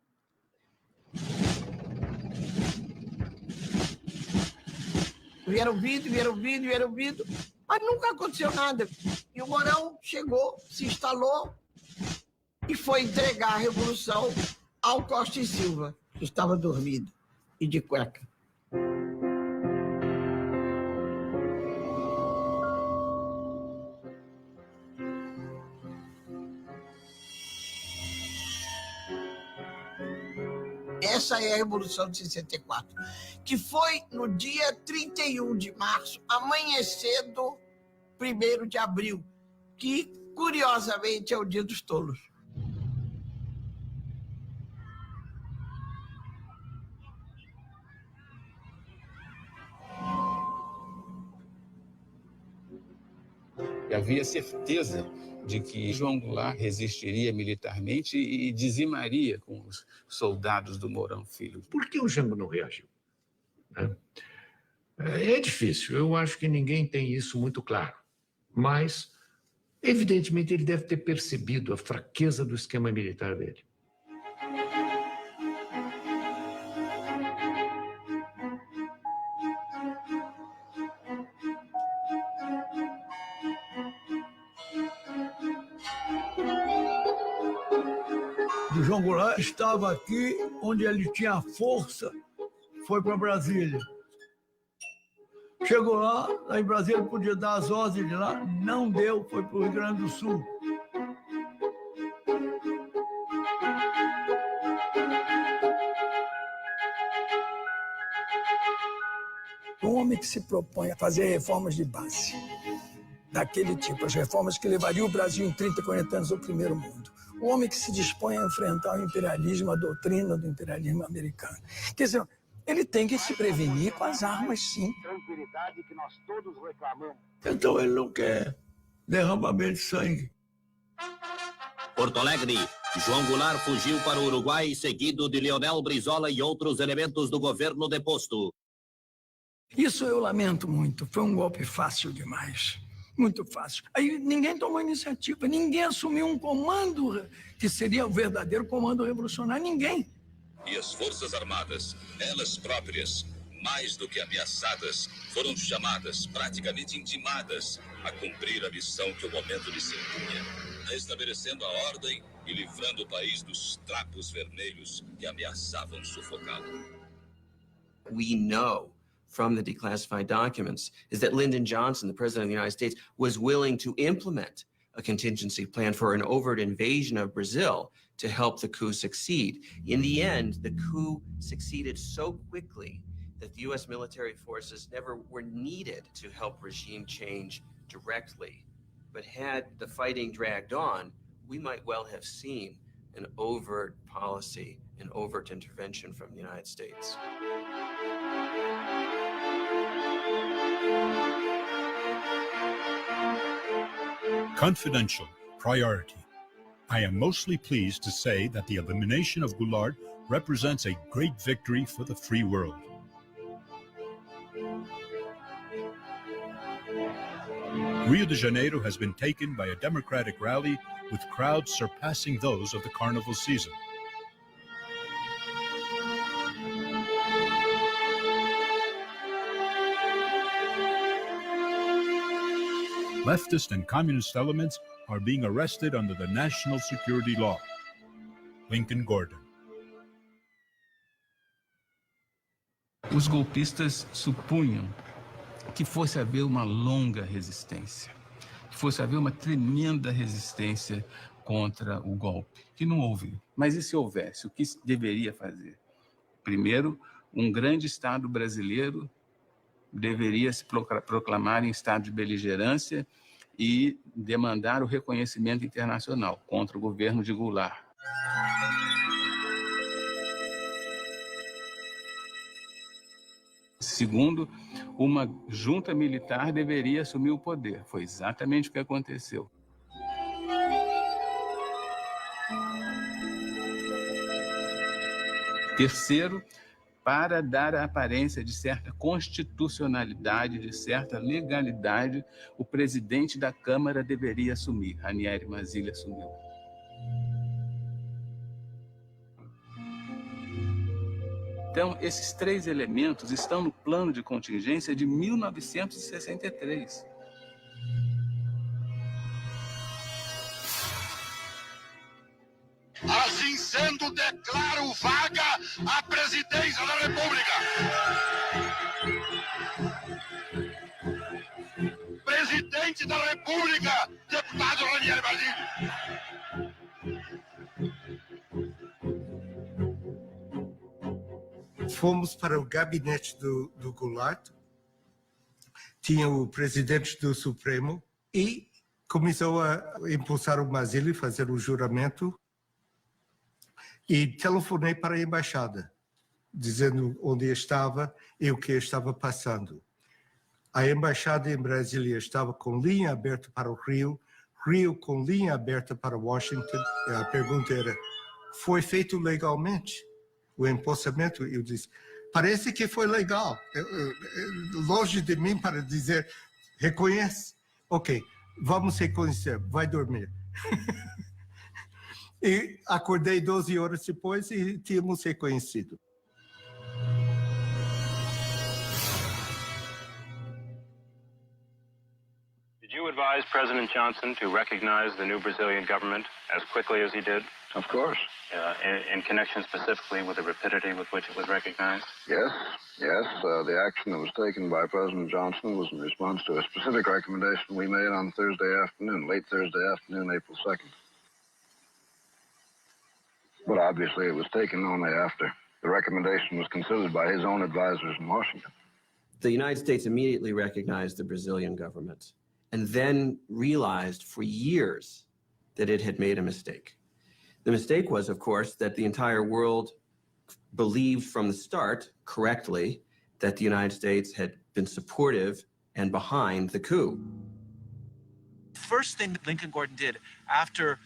Vieram vindo, mas nunca aconteceu nada. E o Mourão chegou, se instalou e foi entregar a Revolução ao Costa e Silva, que estava dormindo e de cueca. Essa é a Revolução de 64, que foi no dia 31 de março, amanhecer do 1º de abril, que, curiosamente, é o Dia dos Tolos. E havia certeza de que João Goulart resistiria militarmente e dizimaria com os soldados do Mourão Filho. Por que o Jango não reagiu? É difícil, eu acho que ninguém tem isso muito claro. Mas, evidentemente, ele deve ter percebido a fraqueza do esquema militar dele. O João Goulart estava aqui onde ele tinha força, foi para Brasília. Chegou lá em Brasília, ele podia dar as ordens de lá, não deu, foi para o Rio Grande do Sul. Um homem que se propõe a fazer reformas de base, daquele tipo, as reformas que levariam o Brasil em 30, 40 anos ao primeiro mundo. Um homem que se dispõe a enfrentar o imperialismo, a doutrina do imperialismo americano. Quer dizer, ele tem que se prevenir com as armas, sim. Tranquilidade que nós todos reclamamos. Então ele não quer derramamento de sangue. Porto Alegre, João Goulart fugiu para o Uruguai, seguido de Leonel Brizola e outros elementos do governo deposto. Isso eu lamento muito. Foi um golpe fácil demais. Muito fácil. Aí ninguém tomou iniciativa, ninguém assumiu um comando que seria o verdadeiro comando revolucionário, ninguém. E as Forças Armadas, elas próprias, mais do que ameaçadas, foram chamadas, praticamente intimadas, a cumprir a missão que o momento lhes impunha, restabelecendo a ordem e livrando o país dos trapos vermelhos que ameaçavam sufocá-lo. We know from the declassified documents is that Lyndon Johnson, the president of the United States, was willing to implement a contingency plan for an overt invasion of Brazil to help the coup succeed. In the end, the coup succeeded so quickly that the U.S. military forces never were needed to help regime change directly. But had the fighting dragged on, we might well have seen an overt policy, an overt intervention from the United States. Confidential, priority. I am mostly pleased to say that the elimination of Goulart represents a great victory for the free world. Rio de Janeiro has been taken by a democratic rally with crowds surpassing those of the carnival season. Leftist and communist elements are being arrested under the national security law. Lincoln Gordon. Os golpistas supunham que fosse haver uma longa resistência, que fosse haver uma tremenda resistência contra o golpe, que não houve. Mas e se houvesse? O que deveria fazer? Primeiro, um grande Estado brasileiro deveria se proclamar em estado de beligerância e demandar o reconhecimento internacional contra o governo de Goulart. Segundo, uma junta militar deveria assumir o poder. Foi exatamente o que aconteceu. Terceiro, para dar a aparência de certa constitucionalidade, de certa legalidade, o presidente da Câmara deveria assumir. Ranieri Mazzilli assumiu. Então, esses três elementos estão no plano de contingência de 1963. Assim sendo, declaro vaga a presidência da República. Presidente da República, deputado Ranieri Mazzilli. Fomos para o gabinete do Goulart, tinha o presidente do Supremo e começou a impulsar o Mazzilli, fazer o juramento, e telefonei para a embaixada, dizendo onde estava e o que estava passando. A embaixada em Brasília estava com linha aberta para o Rio, Rio com linha aberta para Washington. A pergunta era, foi feito legalmente? O empossamento, eu disse, parece que foi legal. Longe de mim para dizer, reconhece. Ok, vamos reconhecer, vai dormir. E acordei 12 horas depois e tínhamos reconhecido. Did you advise President Johnson to recognize the new Brazilian government as quickly as he did? Of course. In connection specifically with the rapidity with which it was recognized? Yes. The action that was taken by President Johnson was in response to a specific recommendation we made on Thursday afternoon, late Thursday afternoon, April 2nd. But obviously it was taken only after the recommendation was considered by his own advisors in Washington. The United States immediately recognized the Brazilian government and then realized for years that it had made a mistake. The mistake was, of course, that the entire world believed from the start, correctly, that the United States had been supportive and behind the coup. The first thing that Lincoln Gordon did after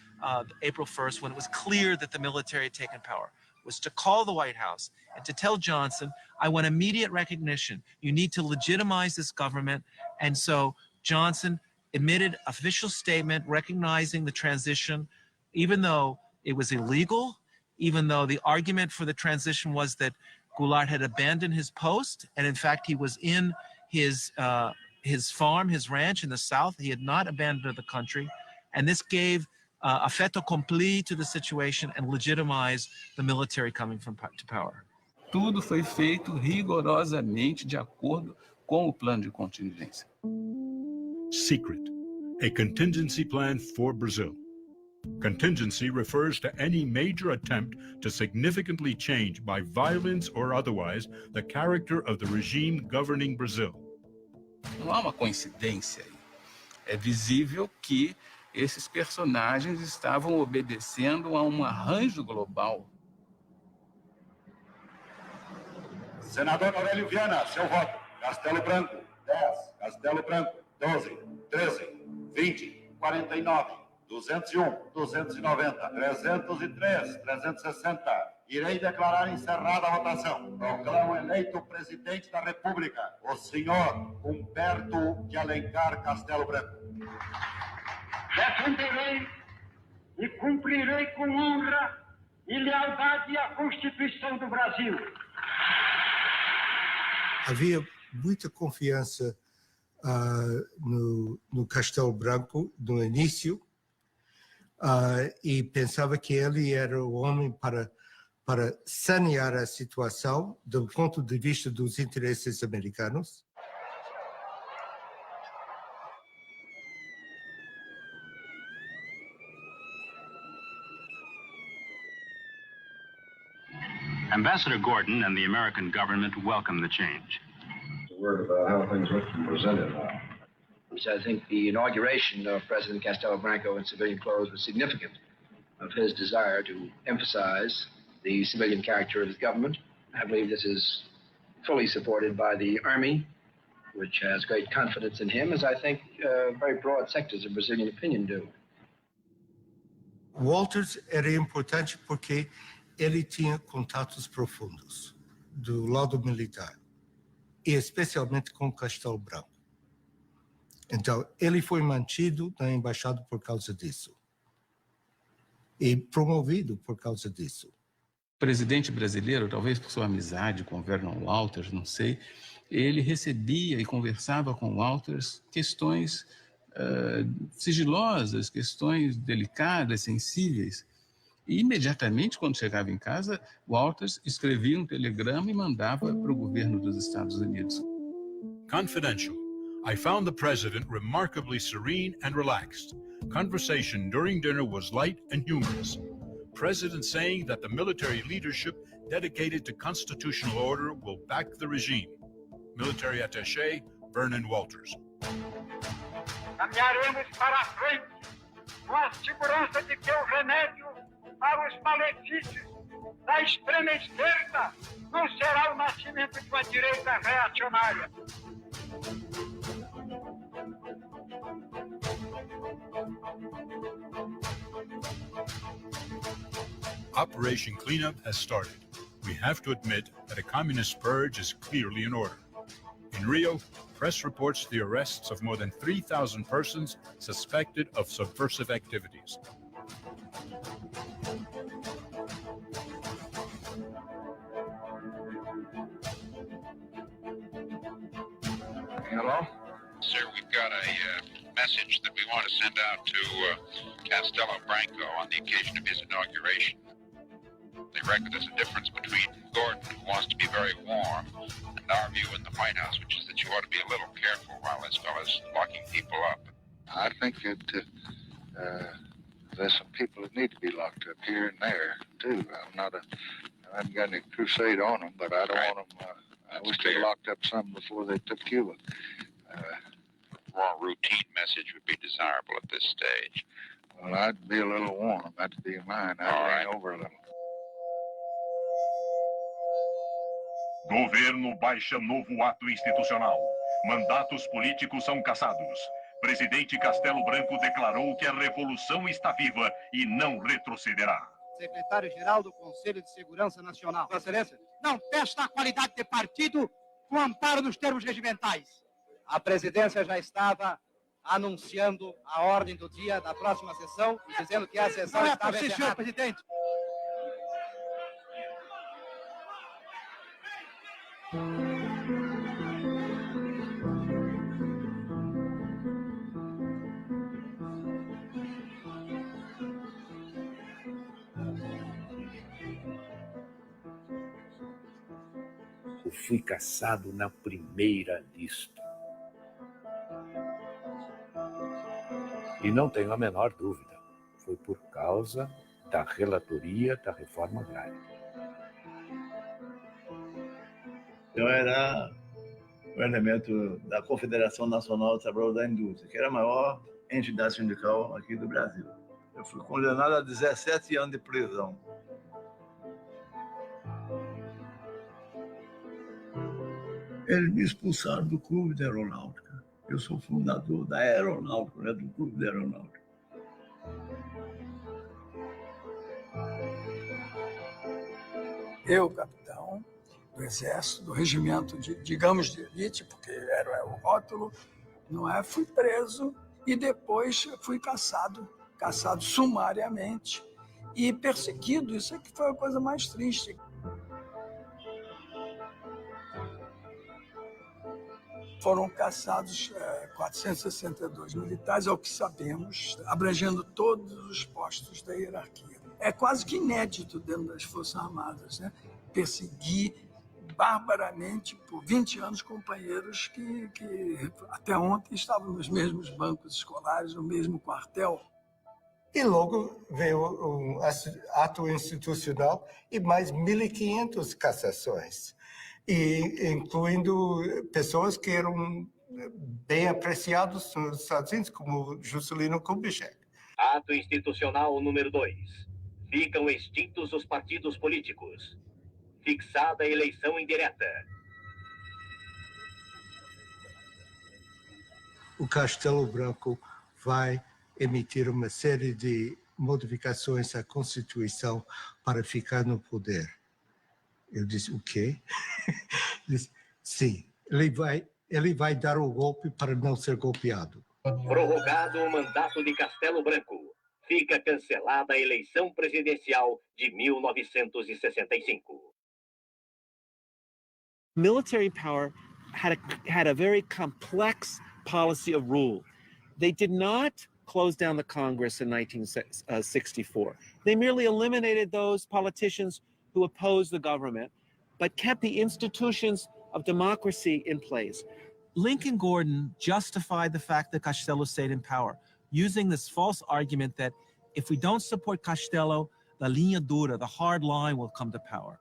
April 1st, when it was clear that the military had taken power, was to call the White House and to tell Johnson, I want immediate recognition. You need to legitimize this government. And so Johnson admitted official statement recognizing the transition, even though it was illegal, even though the argument for the transition was that Goulart had abandoned his post, and in fact, he was in his farm, his ranch in the South. He had not abandoned the country, and this gave a fait accompli to the situation and legitimized the military coming to power. Tudo foi feito rigorosamente de acordo com o plano de contingência. Secret, a contingency plan for Brazil. Contingency refers to any major attempt to significantly change, by violence or otherwise, the character of the regime governing Brazil. Não há uma coincidência aí. É visível que esses personagens estavam obedecendo a um arranjo global. Senador Aurélio Viana, seu voto. Castelo Branco, 10. Castelo Branco, 12. 13. 20. 49. 201, 290, 303, 360. Irei declarar encerrada a votação. Proclamo eleito presidente da República, o senhor Humberto de Alencar Castelo Branco. Defenderei e cumprirei com honra e lealdade a Constituição do Brasil. Havia muita confiança no Castelo Branco no início, e pensava que ele era o homem para sanear a situação do ponto de vista dos interesses americanos. Ambassador Gordon and the American government welcome the change. A word about how things look from Brasilia now. which I think the inauguration of President Castelo Branco in civilian clothes was significant of his desire to emphasize the civilian character of his government. I believe this is fully supported by the Army, which has great confidence in him, as I think very broad sectors of Brazilian opinion do. Walters era importante porque ele tinha contatos profundos do lado militar, e especialmente com Castelo Branco. Então, ele foi mantido na embaixada por causa disso. E promovido por causa disso. O presidente brasileiro, talvez por sua amizade com Vernon Walters, não sei, ele recebia e conversava com Walters questões sigilosas, questões delicadas, sensíveis. E imediatamente, quando chegava em casa, Walters escrevia um telegrama e mandava para o governo dos Estados Unidos. Confidential. I found the president remarkably serene and relaxed. Conversation during dinner was light and humorous. President saying that the military leadership dedicated to constitutional order will back the regime. Military attaché Vernon Walters. Caminharemos para a frente com a segurança de que o remédio para os malefícios da extrema esquerda não será o nascimento de uma direita reacionária. Operation Cleanup has started. We have to admit that a communist purge is clearly in order. In Rio, press reports the arrests of more than 3,000 persons suspected of subversive activities. Hello? Sir, we've got a message that we want to send out to Castelo Branco on the occasion of his inauguration. They reckon there's a difference between Gordon, who wants to be very warm, and our view in the White House, which is that you ought to be a little careful while this fellow's locking people up. I think that there's some people that need to be locked up here and there, too. I haven't got any crusade on them, but I don't want them, I wish they locked up some before they took Cuba. More routine message would be desirable at this stage. Well, I'd be a little warm. That'd be mine. I'd lean over a little. Governo baixa novo ato institucional. Mandatos políticos são cassados. Presidente Castelo Branco declarou que a revolução está viva e não retrocederá. Secretário-Geral do Conselho de Segurança Nacional. Vossa Excelência, não testa a qualidade de partido com amparo nos termos regimentais. A presidência já estava anunciando a ordem do dia da próxima sessão e dizendo que a sessão estava encerrada. Senhor presidente. Eu fui caçado na primeira lista. E não tenho a menor dúvida, foi por causa da relatoria da reforma agrária. Eu era um elemento da Confederação Nacional dos Trabalhadores da Indústria, que era a maior entidade sindical aqui do Brasil. Eu fui condenado a 17 anos de prisão. Eles me expulsaram do Clube da Aeronáutica. Eu sou fundador da Aeronáutica, né, do Clube da Aeronáutica. Eu, capitão do Exército, do regimento, digamos, de elite, porque era o rótulo, não é? Fui preso e depois fui caçado sumariamente e perseguido. Isso é que foi a coisa mais triste. Foram caçados 462 militares, ao que sabemos, abrangendo todos os postos da hierarquia. É quase que inédito dentro das Forças Armadas, né? Perseguir barbaramente por 20 anos companheiros que até ontem estavam nos mesmos bancos escolares, no mesmo quartel. E logo veio o ato institucional e mais 1.500 cassações, e incluindo pessoas que eram bem apreciados nos Estados Unidos, como Juscelino Kubitschek. Ato institucional número 2. Ficam extintos os partidos políticos. Fixada a eleição indireta. O Castelo Branco vai emitir uma série de modificações à Constituição para ficar no poder. Eu disse, o quê? Disse, sim, ele vai dar o golpe para não ser golpeado. Prorrogado o mandato de Castelo Branco. Fica cancelada a eleição presidencial de 1965. Military power had a very complex policy of rule. They did not close down the Congress in 1964. They merely eliminated those politicians who opposed the government, but kept the institutions of democracy in place. Lincoln Gordon justified the fact that Castello stayed in power, using this false argument that if we don't support Castello, the linha dura, the hard line, will come to power.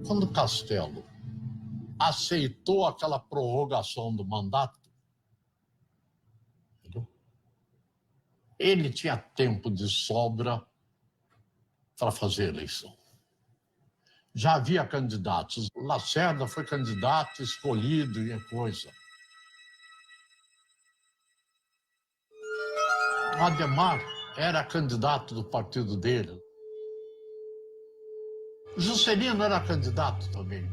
Quando Castello aceitou aquela prorrogação do mandato, entendeu? Ele tinha tempo de sobra para fazer a eleição. Já havia candidatos. Lacerda foi candidato, escolhido e coisa. Ademar era candidato do partido dele. Juscelino era candidato também.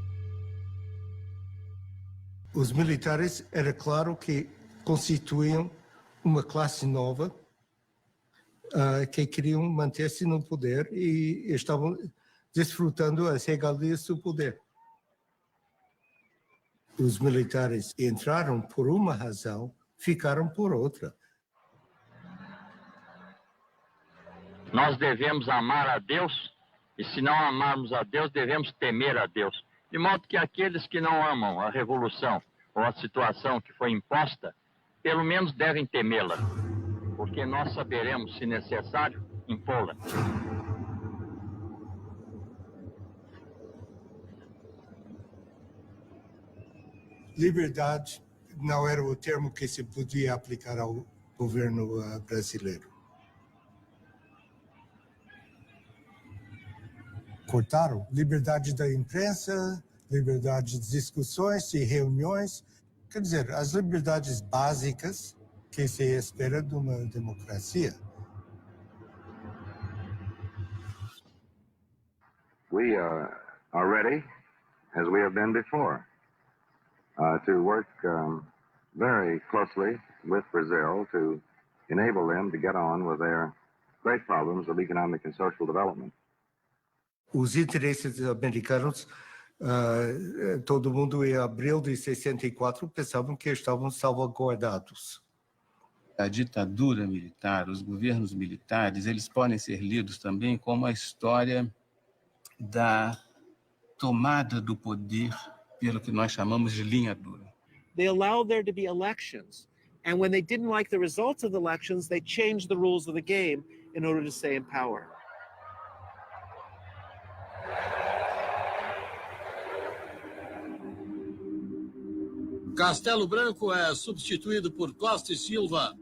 Os militares, era claro que constituíam uma classe nova que queriam manter-se no poder e estavam desfrutando as regalias do poder. Os militares entraram por uma razão, ficaram por outra. Nós devemos amar a Deus, e se não amarmos a Deus, devemos temer a Deus. De modo que aqueles que não amam a revolução ou a situação que foi imposta, pelo menos devem temê-la, porque nós saberemos, se necessário, impô-la. Liberdade não era o termo que se podia aplicar ao governo brasileiro. Cortaram liberdade da imprensa, liberdade de discussões e reuniões, quer dizer, as liberdades básicas que se espera de uma democracia. We are ready, as we have been before, to work very closely with Brazil to enable them to get on with their great problems of economic and social development. Os interesses americanos, todo mundo em abril de 64 pensavam que estavam salvaguardados. A ditadura militar, os governos militares, eles podem ser lidos também como a história da tomada do poder pelo que nós chamamos de linha dura. They allowed there to be elections, and when they didn't like the results of the elections, they changed the rules of the game in order to stay in power. Castelo Branco é substituído por Costa e Silva.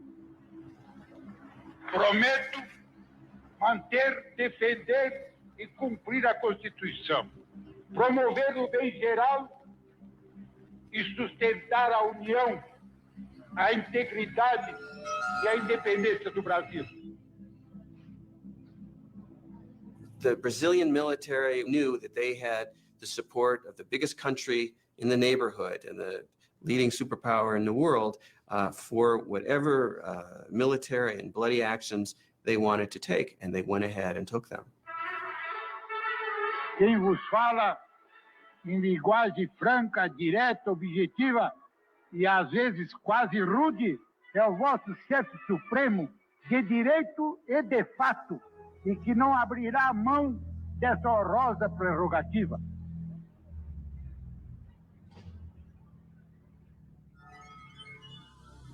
Prometo manter, defender e cumprir a Constituição, promover o bem geral e sustentar a união, a integridade e a independência do Brasil. The Brazilian military knew that they had the support of the biggest country in the neighborhood and the leading superpower in the world for whatever military and bloody actions they wanted to take, and they went ahead and took them. Quem vos fala em linguagem franca, direta, objetiva e às vezes quase rude é o vosso chefe supremo de direito e de fato, e que não abrirá mão dessa honrosa prerrogativa.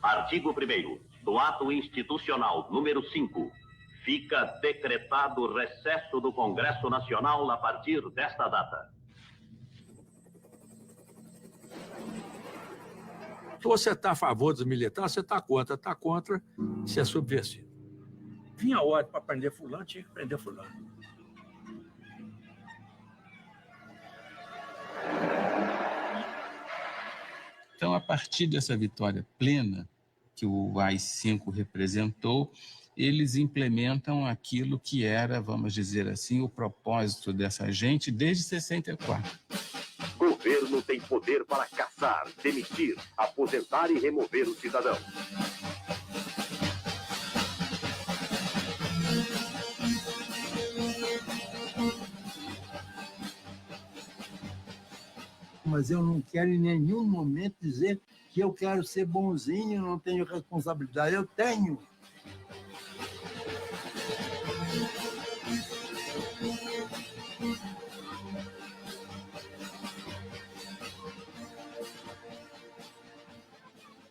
Artigo 1º do Ato Institucional número 5. Fica decretado o recesso do Congresso Nacional a partir desta data. Se você está a favor dos militares, você está contra. Está contra, você é subversivo. Vinha a ordem para prender fulano, tinha que prender fulano. Então, a partir dessa vitória plena que o AI-5 representou, eles implementam aquilo que era, vamos dizer assim, o propósito dessa gente desde 64. Governo tem poder para caçar, demitir, aposentar e remover o cidadão. Mas eu não quero em nenhum momento dizer que eu quero ser bonzinho, não tenho responsabilidade. Eu tenho.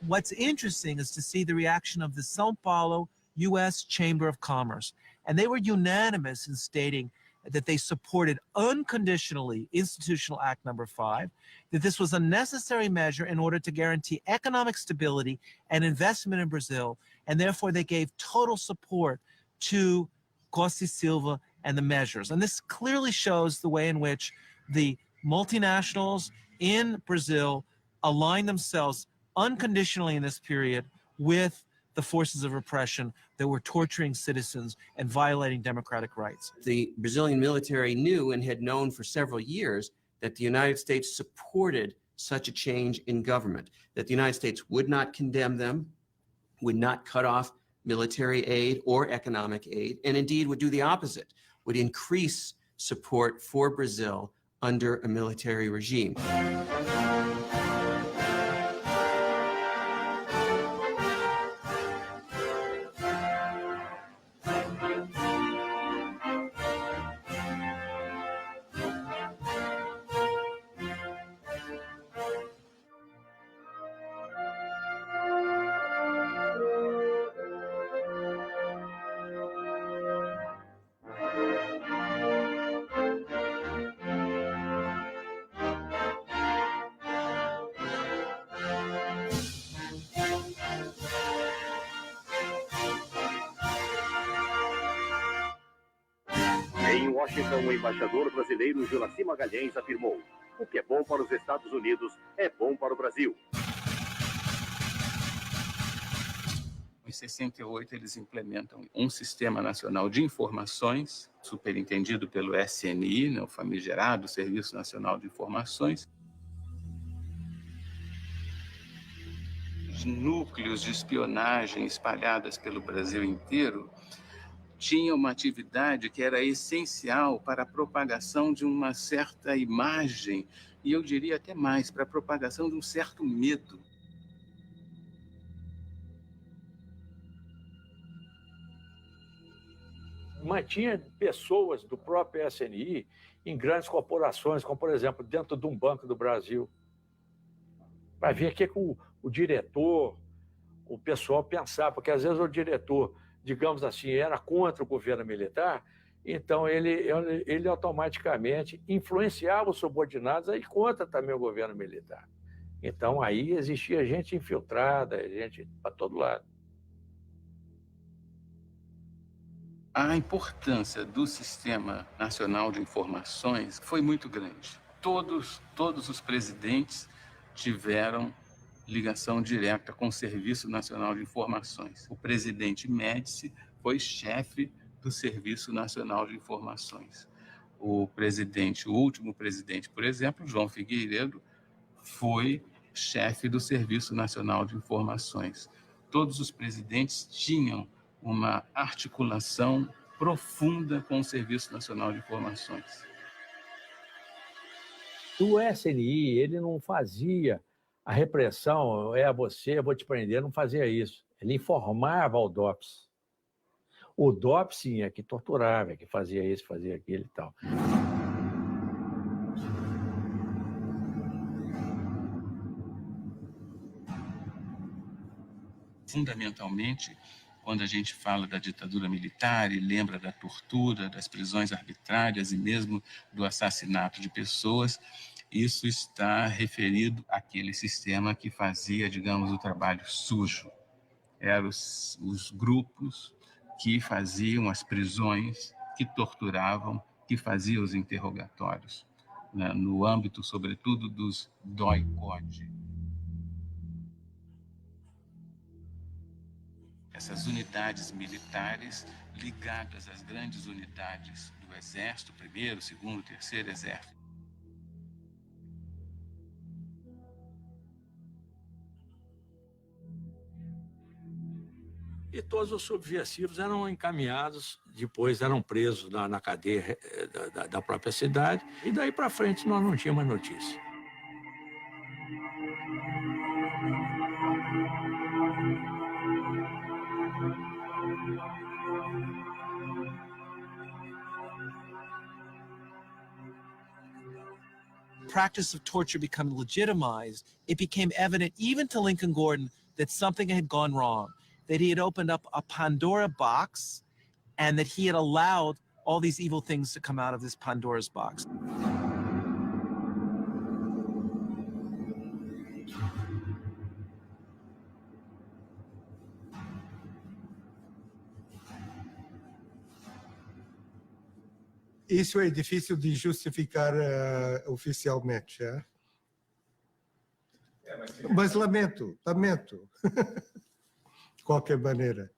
What's interesting is to see the reaction of the São Paulo U.S. Chamber of Commerce. And they were unanimous in stating that they supported unconditionally Institutional Act Number 5, that this was a necessary measure in order to guarantee economic stability and investment in Brazil, and therefore they gave total support to Costa e Silva and the measures. And this clearly shows the way in which the multinationals in Brazil align themselves unconditionally in this period with the forces of repression that were torturing citizens and violating democratic rights. The Brazilian military knew and had known for several years that the United States supported such a change in government, that the United States would not condemn them, would not cut off military aid or economic aid, and indeed would do the opposite, would increase support for Brazil under a military regime. Em Washington, o embaixador brasileiro Juraci Magalhães afirmou: o que é bom para os Estados Unidos é bom para o Brasil. Em 68, eles implementam um Sistema Nacional de Informações, superintendido pelo SNI, né, o famigerado Serviço Nacional de Informações. Os núcleos de espionagem espalhados pelo Brasil inteiro tinha uma atividade que era essencial para a propagação de uma certa imagem, e eu diria até mais, para a propagação de um certo medo. Mantinha pessoas do próprio SNI em grandes corporações, como, por exemplo, dentro de um Banco do Brasil, para ver o que o diretor, o pessoal pensava, porque às vezes o diretor, digamos assim, era contra o governo militar, então ele automaticamente influenciava os subordinados a ir contra também o governo militar. Então aí existia gente infiltrada, gente para todo lado. A importância do Sistema Nacional de Informações foi muito grande. Todos os presidentes tiveram ligação direta com o Serviço Nacional de Informações. O presidente Médici foi chefe do Serviço Nacional de Informações. O último presidente, por exemplo, João Figueiredo, foi chefe do Serviço Nacional de Informações. Todos os presidentes tinham uma articulação profunda com o Serviço Nacional de Informações. O SNI, ele não fazia a repressão, eu vou te prender, não fazia isso. Ele informava ao DOPS. O DOPS, sim, é que torturava, é que fazia isso, fazia aquilo e tal. Fundamentalmente, quando a gente fala da ditadura militar e lembra da tortura, das prisões arbitrárias e mesmo do assassinato de pessoas, Isso está referido àquele sistema que fazia, digamos, o trabalho sujo. Eram os grupos que faziam as prisões, que torturavam, que faziam os interrogatórios, né, no âmbito, sobretudo, dos doicode. Essas unidades militares ligadas às grandes unidades do Exército, 1º, 2º, 3º Exército. E todos os subversivos eram encaminhados, depois eram presos na cadeia da própria cidade, e daí para frente nós não tínhamos mais notícia. Practice of torture become legitimized, it became evident even to Lincoln Gordon that something had gone wrong, that he had opened up a Pandora box and that he had allowed all these evil things to come out of this Pandora's box. Isso é difícil de justificar oficialmente, é? Mas lamento. De qualquer maneira.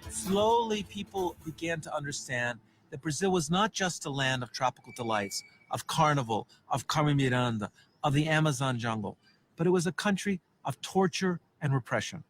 Slowly, people began to understand that Brazil was not just a land of tropical delights, of carnival, of Carmen Miranda, of the Amazon jungle, but it was a country of torture and repression.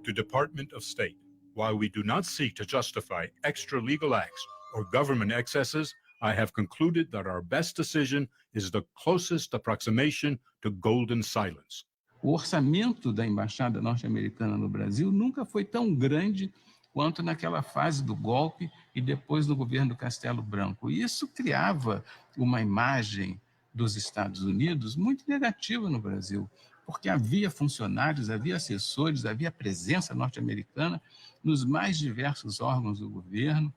To Department of State, while we do not seek to justify extra legal acts or government excesses, I have concluded that our best decision is the closest approximation to golden silence. O orçamento da Embaixada norte-americana no Brasil nunca foi tão grande quanto naquela fase do golpe e depois do governo Castelo Branco. E isso criava uma imagem dos Estados Unidos muito negativa no Brasil, porque havia funcionários, havia assessores, havia presença norte-americana nos mais diversos órgãos do governo,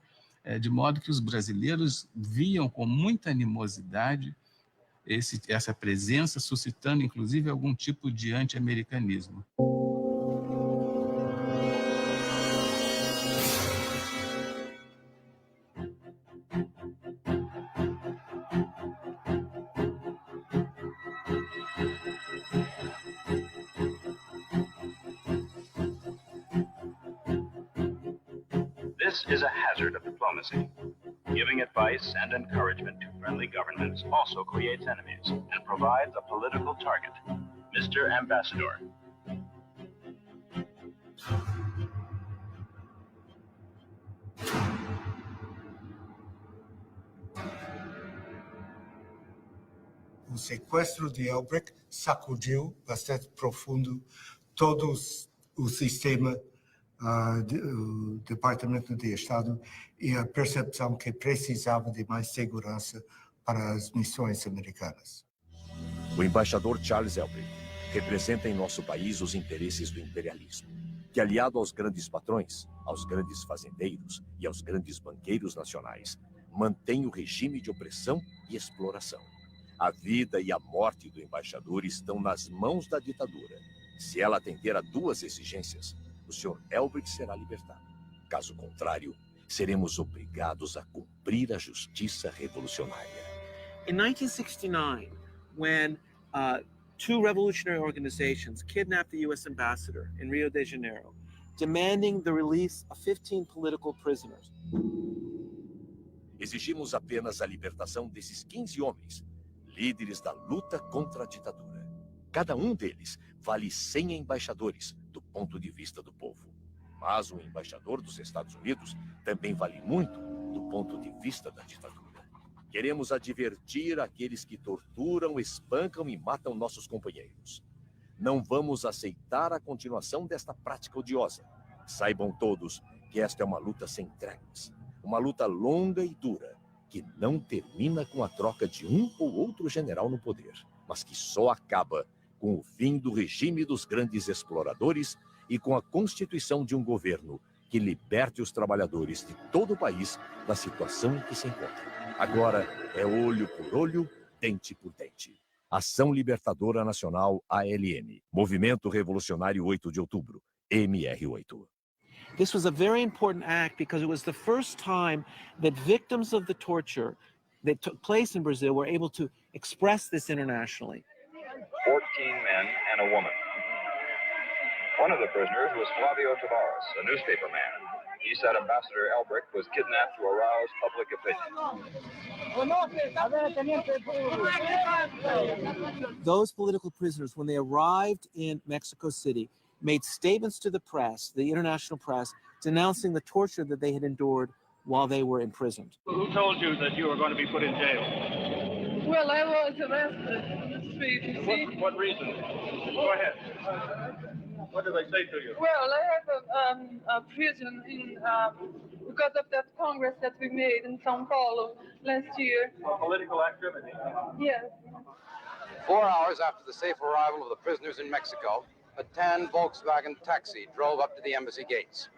de modo que os brasileiros viam com muita animosidade essa presença, suscitando inclusive algum tipo de anti-americanismo. This is a hazard of diplomacy. Giving advice and encouragement to friendly governments also creates enemies and provides a political target. Mr. Ambassador. O sequestro de Albrecht sacudiu bastante profundo todo o sistema do Departamento de Estado e a percepção que precisava de mais segurança para as missões americanas. O embaixador Charles Albrecht representa em nosso país os interesses do imperialismo, que, aliado aos grandes patrões, aos grandes fazendeiros e aos grandes banqueiros nacionais, mantém o regime de opressão e exploração. A vida e a morte do embaixador estão nas mãos da ditadura. Se ela atender a duas exigências, o Sr. Elbrick será libertado. Caso contrário, seremos obrigados a cumprir a justiça revolucionária. In 1969, when two revolutionary organizations kidnapped the U.S. ambassador in Rio de Janeiro, demanding the release of 15 political prisoners. Exigimos apenas a libertação desses 15 homens, líderes da luta contra a ditadura. Cada um deles vale 100 embaixadores do ponto de vista do povo. Mas um embaixador dos Estados Unidos também vale muito do ponto de vista da ditadura. Queremos advertir aqueles que torturam, espancam e matam nossos companheiros. Não vamos aceitar a continuação desta prática odiosa. Saibam todos que esta é uma luta sem tréguas. Uma luta longa e dura, que não termina com a troca de um ou outro general no poder, mas que só acaba com o fim do regime dos grandes exploradores e com a constituição de um governo que liberte os trabalhadores de todo o país da situação em que se encontram. Agora é olho por olho, dente por dente. Ação Libertadora Nacional ALN. Movimento Revolucionário 8 de Outubro. MR8. This was a very important act because it was the first time that victims of the torture that took place in Brazil were able to express this internationally. 14 men and a woman. One of the prisoners was Flavio Tavares, a newspaper man. He said Ambassador Elbrick was kidnapped to arouse public opinion. Those political prisoners, when they arrived in Mexico City, made statements to the press, the international press, denouncing the torture that they had endured while they were imprisoned. Who told you that you were going to be put in jail? Well, I was arrested in the street, you see. What reason? Go ahead. What did they say to you? Well, I have a prison in, because of that Congress that we made in São Paulo last year. Political activity. Yes. 4 hours after the safe arrival of the prisoners in Mexico, a tan Volkswagen taxi drove up to the embassy gates.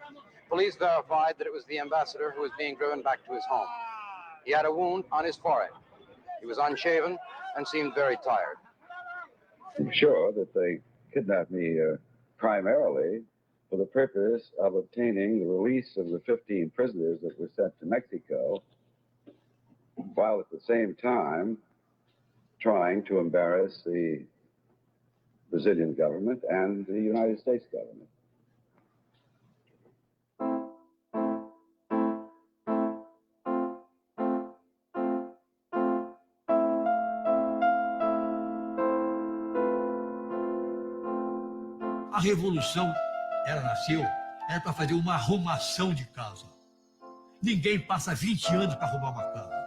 Police verified that it was the ambassador who was being driven back to his home. He had a wound on his forehead. He was unshaven and seemed very tired. I'm sure that they kidnapped me primarily for the purpose of obtaining the release of the 15 prisoners that were sent to Mexico, while at the same time trying to embarrass the Brazilian government and the United States government. A revolução, ela nasceu, era para fazer uma arrumação de casa. Ninguém passa 20 anos para arrumar uma casa.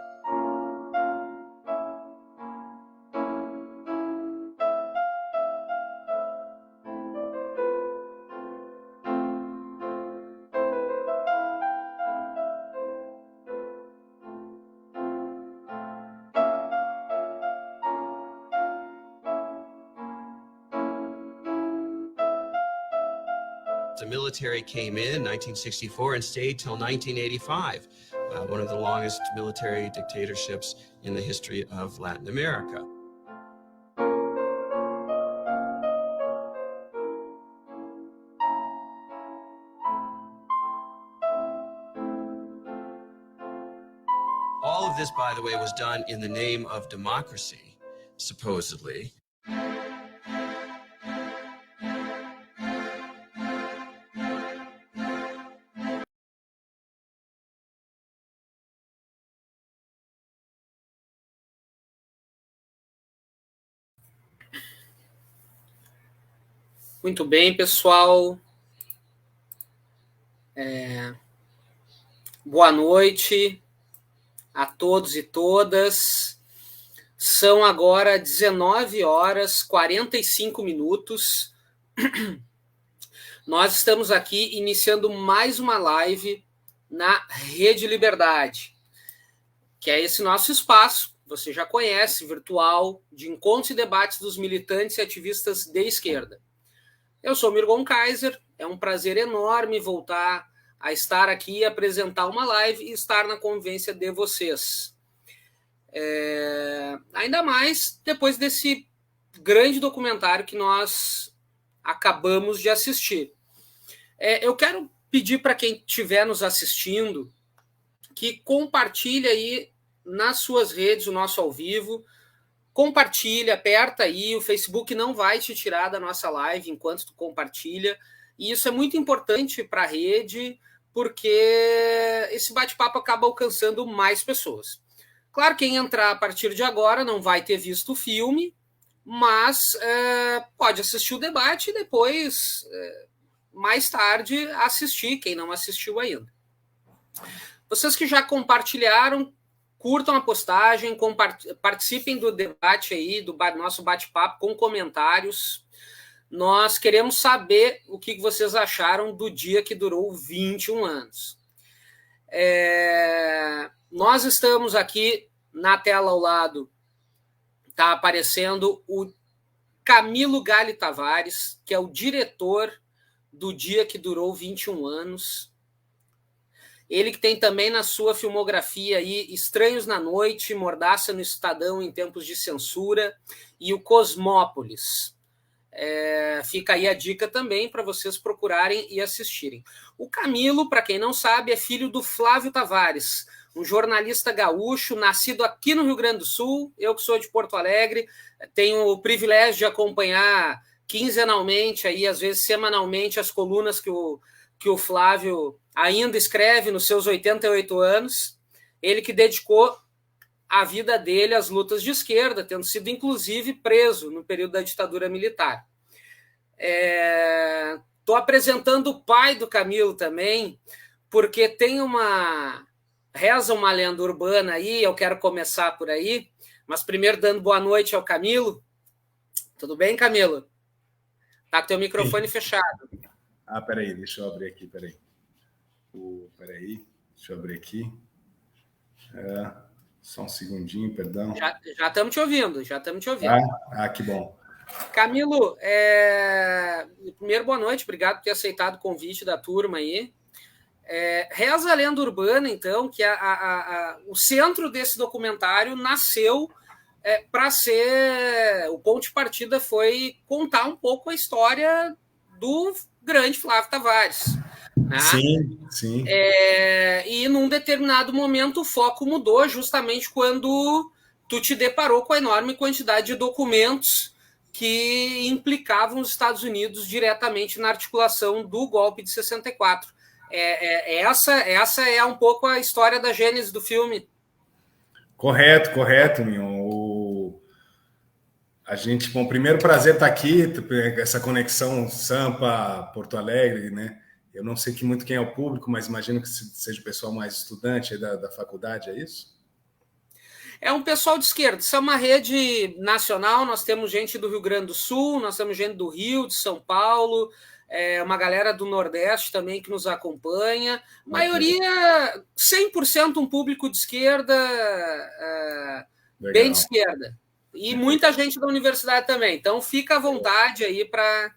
The military came in 1964 and stayed till 1985, one of the longest military dictatorships in the history of Latin America. All of this, by the way, was done in the name of democracy, supposedly. Muito bem, pessoal. Boa noite a todos e todas. São agora 19 horas 45 minutos. Nós estamos aqui iniciando mais uma live na Rede Liberdade, que é esse nosso espaço, você já conhece, virtual, de encontros e debates dos militantes e ativistas de esquerda. Eu sou Mirgon Kaiser, é um prazer enorme voltar a estar aqui e apresentar uma live e estar na convivência de vocês. Ainda mais depois desse grande documentário que nós acabamos de assistir. Eu quero pedir para quem estiver nos assistindo que compartilhe aí nas suas redes o nosso ao vivo. Compartilha, aperta aí, o Facebook não vai te tirar da nossa live enquanto tu compartilha. E isso é muito importante para a rede, porque esse bate-papo acaba alcançando mais pessoas. Claro, quem entrar a partir de agora não vai ter visto o filme, mas pode assistir o debate e depois, mais tarde, assistir, quem não assistiu ainda. Vocês que já compartilharam, curtam a postagem, participem do debate aí, do nosso bate-papo com comentários. Nós queremos saber o que vocês acharam do dia que durou 21 anos. Nós estamos aqui na tela ao lado, está aparecendo o Camilo Gali Tavares, que é o diretor do dia que durou 21 anos. Ele que tem também na sua filmografia aí Estranhos na Noite, Mordaça no Estadão em Tempos de Censura e o Cosmópolis. Fica aí a dica também para vocês procurarem e assistirem. O Camilo, para quem não sabe, é filho do Flávio Tavares, um jornalista gaúcho, nascido aqui no Rio Grande do Sul. Eu que sou de Porto Alegre, tenho o privilégio de acompanhar quinzenalmente, aí, às vezes semanalmente, as colunas que o Flávio ainda escreve nos seus 88 anos. Ele que dedicou a vida dele às lutas de esquerda, tendo sido, inclusive, preso no período da ditadura militar. Estou apresentando o pai do Camilo também, porque tem reza uma lenda urbana aí, eu quero começar por aí, mas primeiro dando boa noite ao Camilo. Tudo bem, Camilo? Tá com teu microfone fechado. Peraí, deixa eu abrir aqui, peraí. Deixa eu abrir aqui. Só um segundinho, perdão. Já estamos te ouvindo, Que bom. Camilo, primeiro, boa noite, obrigado por ter aceitado o convite da turma aí. Reza a lenda urbana, então, que o centro desse documentário nasceu para ser... O ponto de partida foi contar um pouco a história do grande Flávio Tavares. Né? Sim. E num determinado momento o foco mudou justamente quando tu te deparou com a enorme quantidade de documentos que implicavam os Estados Unidos diretamente na articulação do golpe de 64. Essa é um pouco a história da gênese do filme. Correto, Mion. A gente, primeiro prazer estar aqui, essa conexão Sampa-Porto Alegre, né? Eu não sei muito quem é o público, mas imagino que seja o pessoal mais estudante aí da faculdade, é isso? É um pessoal de esquerda. Isso é uma rede nacional, nós temos gente do Rio Grande do Sul, nós temos gente do Rio, de São Paulo, uma galera do Nordeste também que nos acompanha. Maioria, 100% um público de esquerda, bem de esquerda. E muita gente da universidade também. Então, fica à vontade aí para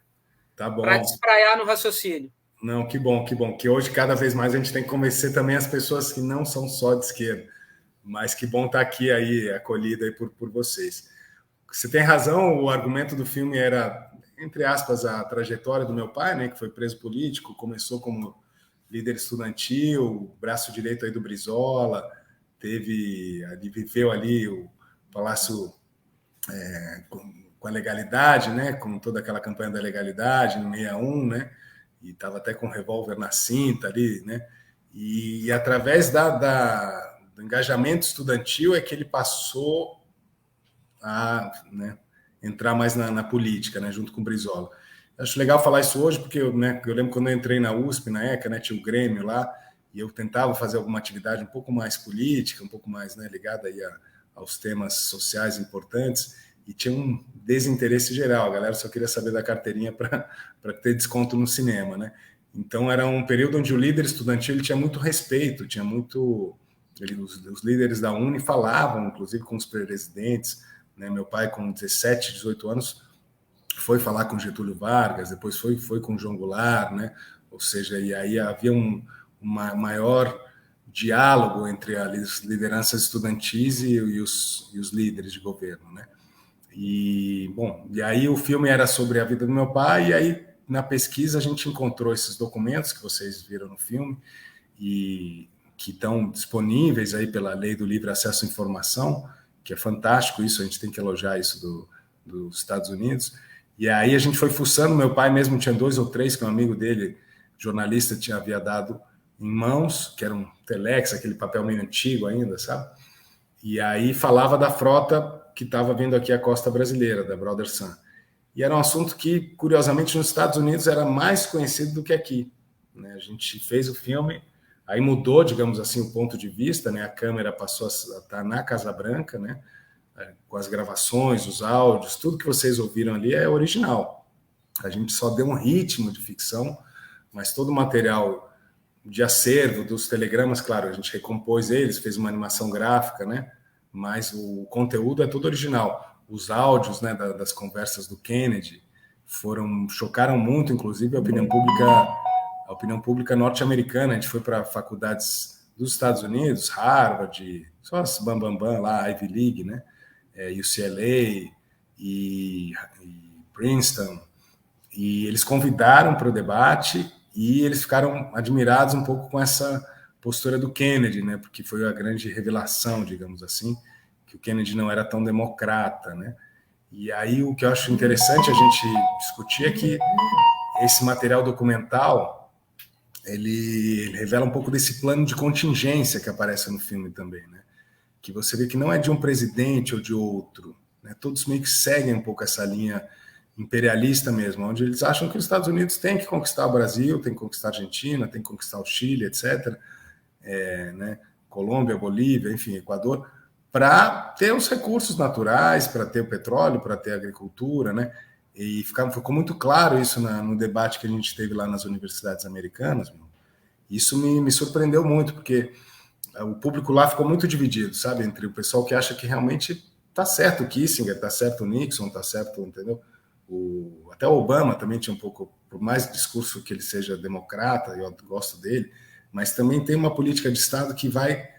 despraiar no raciocínio. Não, que bom. Que hoje, cada vez mais, a gente tem que convencer também as pessoas que não são só de esquerda. Mas que bom estar aqui aí, acolhido aí por vocês. Você tem razão, o argumento do filme era, entre aspas, a trajetória do meu pai, né, que foi preso político, começou como líder estudantil, braço direito aí do Brizola, viveu ali o Palácio com a legalidade, né, com toda aquela campanha da legalidade, no 61, né, e estava até com um revólver na cinta ali, né, e através do engajamento estudantil é que ele passou a, né, entrar mais na política, né, junto com o Brizola. Acho legal falar isso hoje, porque eu lembro quando eu entrei na USP, na ECA, né, tinha o Grêmio lá, e eu tentava fazer alguma atividade um pouco mais política, um pouco mais, né, ligada aí aos temas sociais importantes, e tinha um desinteresse geral. A galera só queria saber da carteirinha para ter desconto no cinema, né? Então era um período onde o líder estudantil ele tinha muito respeito, tinha muito... Os líderes da Uni falavam, inclusive, com os presidentes, né? Meu pai, com 17, 18 anos, foi falar com Getúlio Vargas, depois foi com João Goulart, né? Ou seja, e aí havia uma maior diálogo entre as lideranças estudantis e os líderes de governo, né? E aí o filme era sobre a vida do meu pai, e aí na pesquisa a gente encontrou esses documentos que vocês viram no filme e que estão disponíveis aí pela Lei do Livre Acesso à Informação, que é fantástico isso, a gente tem que elogiar isso dos Estados Unidos. E aí a gente foi fuçando, meu pai mesmo tinha 2 ou 3 que um amigo dele, jornalista, havia dado em mãos, que era um telex, aquele papel meio antigo ainda, sabe? E aí falava da frota que estava vindo aqui à costa brasileira, da Brother Sun. E era um assunto que, curiosamente, nos Estados Unidos era mais conhecido do que aqui, né? A gente fez o filme, aí mudou, digamos assim, o ponto de vista, né? A câmera passou a estar na Casa Branca, né? Com as gravações, os áudios, tudo que vocês ouviram ali é original. A gente só deu um ritmo de ficção, mas todo o material de acervo dos telegramas, claro, a gente recompôs eles, fez uma animação gráfica, né? Mas o conteúdo é todo original. Os áudios, né, das conversas do Kennedy chocaram muito, inclusive, a opinião pública norte-americana. A gente foi para faculdades dos Estados Unidos, Harvard, só as bambambam lá, Ivy League, né? UCLA e Princeton, e eles convidaram para o debate e eles ficaram admirados um pouco com essa postura do Kennedy, né? Porque foi a grande revelação, digamos assim, que o Kennedy não era tão democrata, né? E aí o que eu acho interessante a gente discutir é que esse material documental ele revela um pouco desse plano de contingência que aparece no filme também, né? Que você vê que não é de um presidente ou de outro, né? Todos meio que seguem um pouco essa linha imperialista mesmo, onde eles acham que os Estados Unidos têm que conquistar o Brasil, tem que conquistar a Argentina, tem que conquistar o Chile, etc., né? Colômbia, Bolívia, enfim, Equador, para ter os recursos naturais, para ter o petróleo, para ter a agricultura, né? E ficou muito claro isso no debate que a gente teve lá nas universidades americanas. Isso me surpreendeu muito, porque o público lá ficou muito dividido, sabe? Entre o pessoal que acha que realmente está certo o Kissinger, está certo o Nixon, está certo, entendeu? Até o Obama também tinha um pouco, por mais discurso que ele seja democrata, eu gosto dele, mas também tem uma política de Estado que vai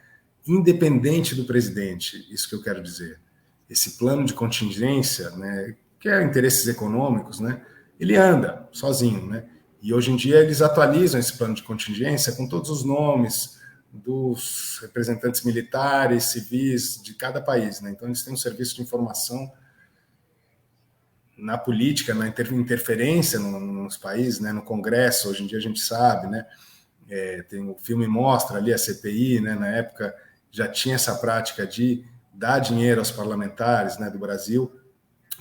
independente do presidente, isso que eu quero dizer. Esse plano de contingência, né, que é interesses econômicos, né, ele anda sozinho, né? E hoje em dia eles atualizam esse plano de contingência com todos os nomes dos representantes militares, civis de cada país, né? Então eles têm um serviço de informação na política, na interferência nos países, né? No Congresso, hoje em dia a gente sabe, né? Tem o filme mostra ali a CPI, né? Na época já tinha essa prática de dar dinheiro aos parlamentares, né, do Brasil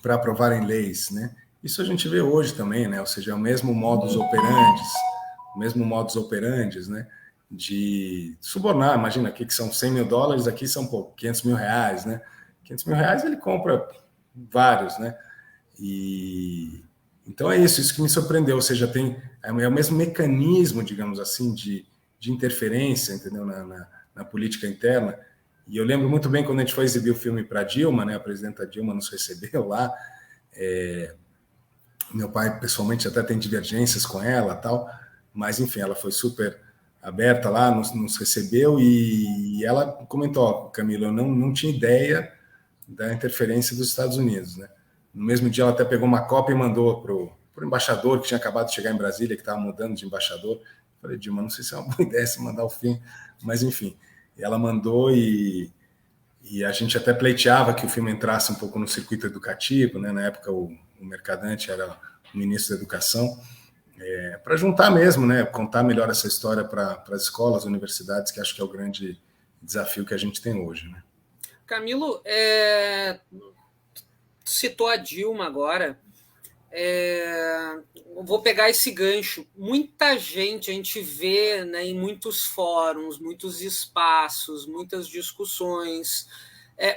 para aprovarem leis, né? Isso a gente vê hoje também, né? Ou seja, é o mesmo modus operandi, né? De subornar, imagina aqui que são $100 mil, aqui são $500 mil, né? $500 mil ele compra vários, né? E então é isso que me surpreendeu, ou seja, é o mesmo mecanismo, digamos assim, de interferência, entendeu? Na política interna. E eu lembro muito bem quando a gente foi exibir o filme para Dilma, né? A presidenta Dilma nos recebeu lá. Meu pai, pessoalmente, até tem divergências com ela, tal, mas enfim, ela foi super aberta lá, nos recebeu e ela comentou: Camilo, eu não tinha ideia da interferência dos Estados Unidos, né? No mesmo dia, ela até pegou uma cópia e mandou para o embaixador que tinha acabado de chegar em Brasília, que estava mudando de embaixador. Falei, Dilma, não sei se é uma boa ideia se mandar o filme, mas enfim, ela mandou e a gente até pleiteava que o filme entrasse um pouco no circuito educativo, né? Na época o Mercadante era o ministro da Educação, para juntar mesmo, né? Contar melhor essa história para as escolas, universidades, que acho que é o grande desafio que a gente tem hoje, né? Camilo, citou a Dilma agora. Vou pegar esse gancho. Muita gente, a gente vê, né, em muitos fóruns, muitos espaços, muitas discussões,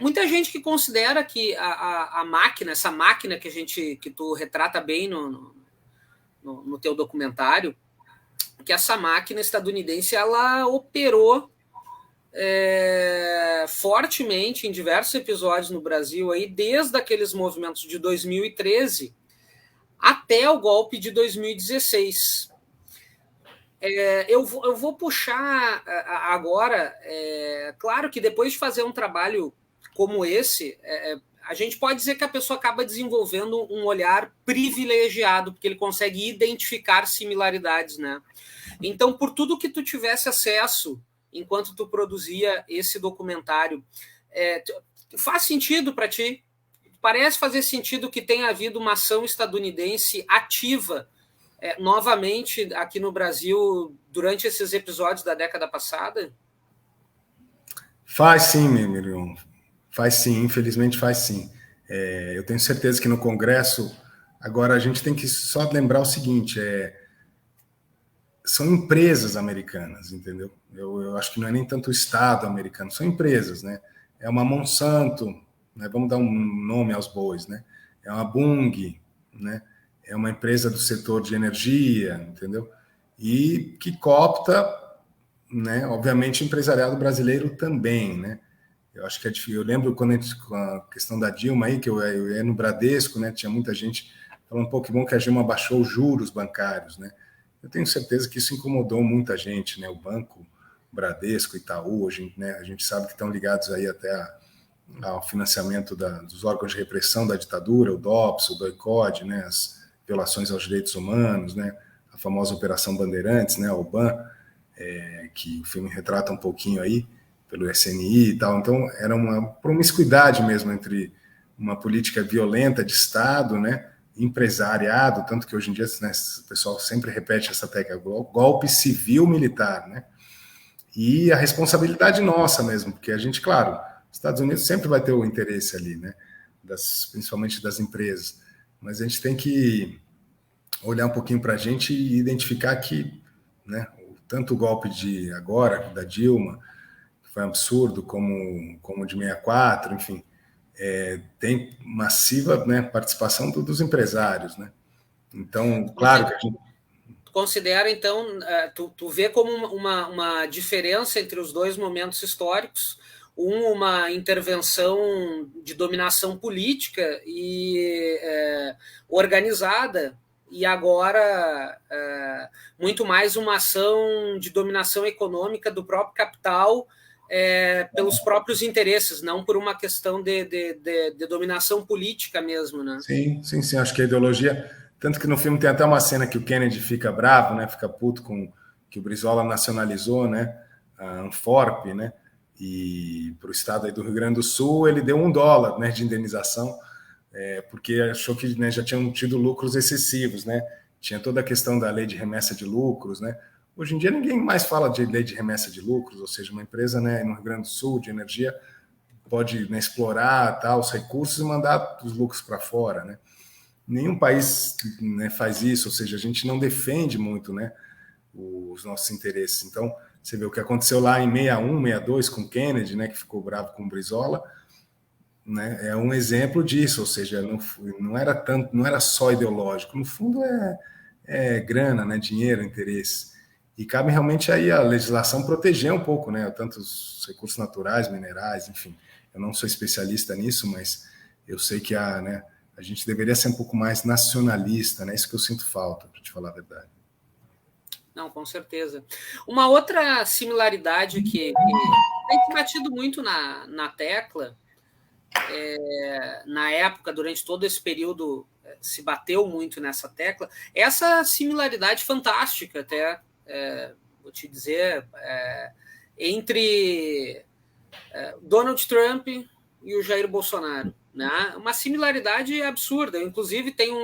muita gente que considera que a máquina, essa máquina que tu retrata bem no teu documentário, que essa máquina estadunidense ela operou fortemente em diversos episódios no Brasil, aí, desde aqueles movimentos de 2013 até o golpe de 2016. Eu vou puxar agora, claro que depois de fazer um trabalho como esse, a gente pode dizer que a pessoa acaba desenvolvendo um olhar privilegiado, porque ele consegue identificar similaridades, né? Então, por tudo que tu tivesse acesso enquanto tu produzia esse documentário, faz sentido para ti? Parece fazer sentido que tenha havido uma ação estadunidense ativa novamente aqui no Brasil durante esses episódios da década passada? Faz sim, meu irmão. Faz sim, infelizmente faz sim. Eu tenho certeza que no Congresso, agora a gente tem que só lembrar o seguinte, são empresas americanas, entendeu? Eu acho que não é nem tanto o Estado americano, são empresas, né? É uma Monsanto, né? Vamos dar um nome aos bois, né? É uma Bunge, né? É uma empresa do setor de energia, entendeu? E que coopta, né? Obviamente, o empresariado brasileiro também, né? Eu acho que é difícil. Eu lembro quando com a questão da Dilma aí, que eu ia no Bradesco, né? Tinha muita gente falando, pô, que bom que a Dilma baixou os juros bancários, né? Eu tenho certeza que isso incomodou muita gente, né? O Banco, o Bradesco, Itaú, hoje, né? A gente sabe que estão ligados aí até ao financiamento dos órgãos de repressão da ditadura, o DOPS, o DOI-CODE, né? As violações aos direitos humanos, né? A famosa Operação Bandeirantes, né? A OBAN, que o filme retrata um pouquinho aí, pelo SNI e tal. Então, era uma promiscuidade mesmo entre uma política violenta de Estado, né? Empresariado, tanto que hoje em dia, né, o pessoal sempre repete essa técnica, golpe civil-militar, né? E a responsabilidade nossa mesmo, porque a gente, claro, os Estados Unidos sempre vai ter o interesse ali, né? Principalmente das empresas, mas a gente tem que olhar um pouquinho para a gente e identificar que, né, tanto o golpe de agora, da Dilma, que foi um absurdo, como o de 64, enfim, tem massiva, né, participação dos empresários, né? Então, claro que a gente... Considera, então, tu vê como uma diferença entre os dois momentos históricos, uma intervenção de dominação política e organizada, e agora muito mais uma ação de dominação econômica do próprio capital pelos próprios interesses, não por uma questão de dominação política mesmo, né? Sim, acho que a ideologia... Tanto que no filme tem até uma cena que o Kennedy fica bravo, né? Fica puto com que o Brizola nacionalizou, né? A Anforp, né? E para o estado aí do Rio Grande do Sul ele deu $1, né? De indenização, porque achou que, né, já tinham tido lucros excessivos, né? Tinha toda a questão da lei de remessa de lucros, né? Hoje em dia ninguém mais fala de lei de remessa de lucros, ou seja, uma empresa, né, no Rio Grande do Sul de energia pode, né, explorar os recursos e mandar os lucros para fora, né? Nenhum país, né, faz isso, ou seja, a gente não defende muito, né, os nossos interesses. Então, você vê o que aconteceu lá em 61, 62 com Kennedy, né, que ficou bravo com o Brizola, né, é um exemplo disso, ou seja, não era só ideológico, no fundo é grana, né, dinheiro, interesse. E cabe realmente aí a legislação proteger um pouco, né, tanto os recursos naturais, minerais, enfim. Eu não sou especialista nisso, mas eu sei que a gente deveria ser um pouco mais nacionalista, né? Isso que eu sinto falta, para te falar a verdade. Não, com certeza. Uma outra similaridade que tem batido muito na tecla, na época, durante todo esse período, se bateu muito nessa tecla, essa similaridade fantástica, até, vou te dizer, entre Donald Trump e o Jair Bolsonaro. Né? Uma similaridade absurda. Eu, inclusive, tenho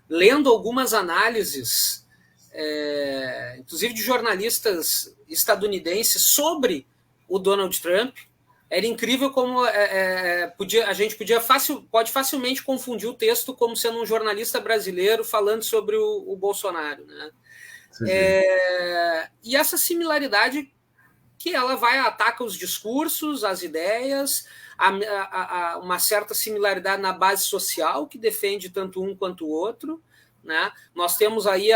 lendo algumas análises, inclusive de jornalistas estadunidenses, sobre o Donald Trump. Era incrível como a gente pode facilmente confundir o texto como sendo um jornalista brasileiro falando sobre o Bolsonaro. Né? E essa similaridade que ela ataca os discursos, as ideias, uma certa similaridade na base social, que defende tanto um quanto o outro. Né? Nós temos aí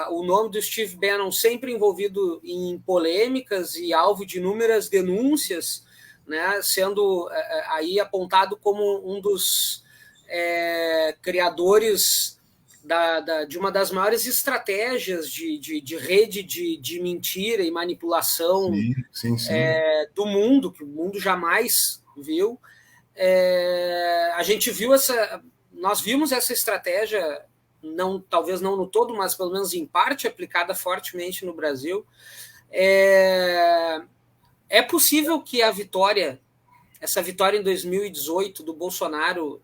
o nome do Steve Bannon sempre envolvido em polêmicas e alvo de inúmeras denúncias, né? Sendo aí apontado como um dos criadores de uma das maiores estratégias de rede de mentira e manipulação sim. Do mundo, que o mundo jamais viu. A gente viu nós vimos essa estratégia, talvez não no todo, mas pelo menos em parte aplicada fortemente no Brasil. É possível que essa vitória em 2018 do Bolsonaro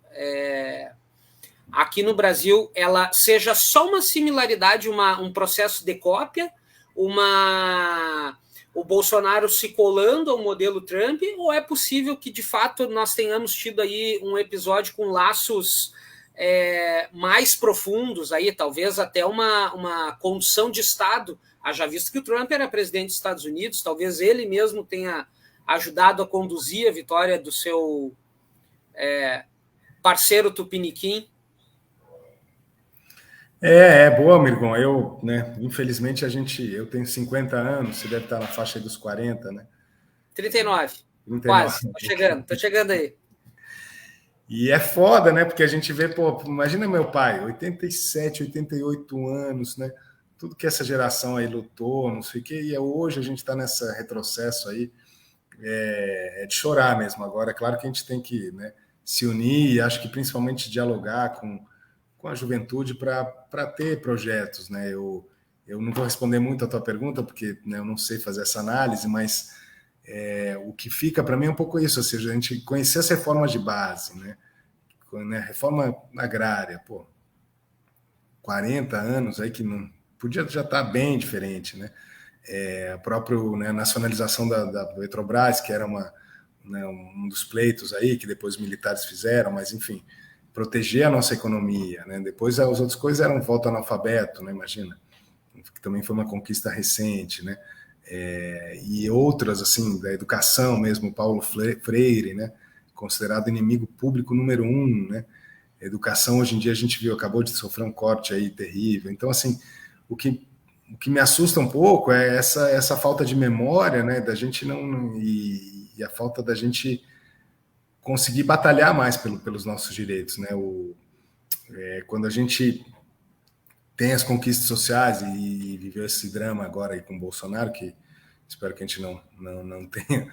aqui no Brasil, ela seja só uma similaridade, um processo de cópia, o Bolsonaro se colando ao modelo Trump, ou é possível que, de fato, nós tenhamos tido aí um episódio com laços mais profundos, aí, talvez até uma condução de Estado, haja visto que o Trump era presidente dos Estados Unidos, talvez ele mesmo tenha ajudado a conduzir a vitória do seu parceiro Tupiniquim. Boa, Mirgon. Infelizmente, eu tenho 50 anos, você deve estar na faixa aí dos 40, né? 39. Quase, tô chegando aí. E é foda, né? Porque a gente vê, imagina meu pai, 87, 88 anos, né? Tudo que essa geração aí lutou, não sei o quê, e hoje a gente está nesse retrocesso aí, é de chorar mesmo. Agora, é claro que a gente tem que, né, se unir, e acho que principalmente dialogar com a juventude para ter projetos, né? Eu não vou responder muito a tua pergunta, porque, né, eu não sei fazer essa análise, mas o que fica para mim é um pouco isso, ou seja, a gente conhecer as reformas de base, né? Reforma agrária, 40 anos aí que não podia já estar bem diferente, né? A própria, né, nacionalização da Petrobras, que era um dos pleitos aí, que depois os militares fizeram, mas enfim, proteger a nossa economia, né? Depois as outras coisas eram voto analfabeto, né? Imagina, que também foi uma conquista recente, né? E outras, assim, da educação mesmo, Paulo Freire, né? Considerado inimigo público número 1, né? Educação, hoje em dia, a gente viu, acabou de sofrer um corte aí terrível. Então, assim, o que me assusta um pouco é essa falta de memória, né? Da gente e a falta da gente conseguir batalhar mais pelos nossos direitos, né? Quando a gente tem as conquistas sociais e viveu esse drama agora aí com o Bolsonaro, que espero que a gente não tenha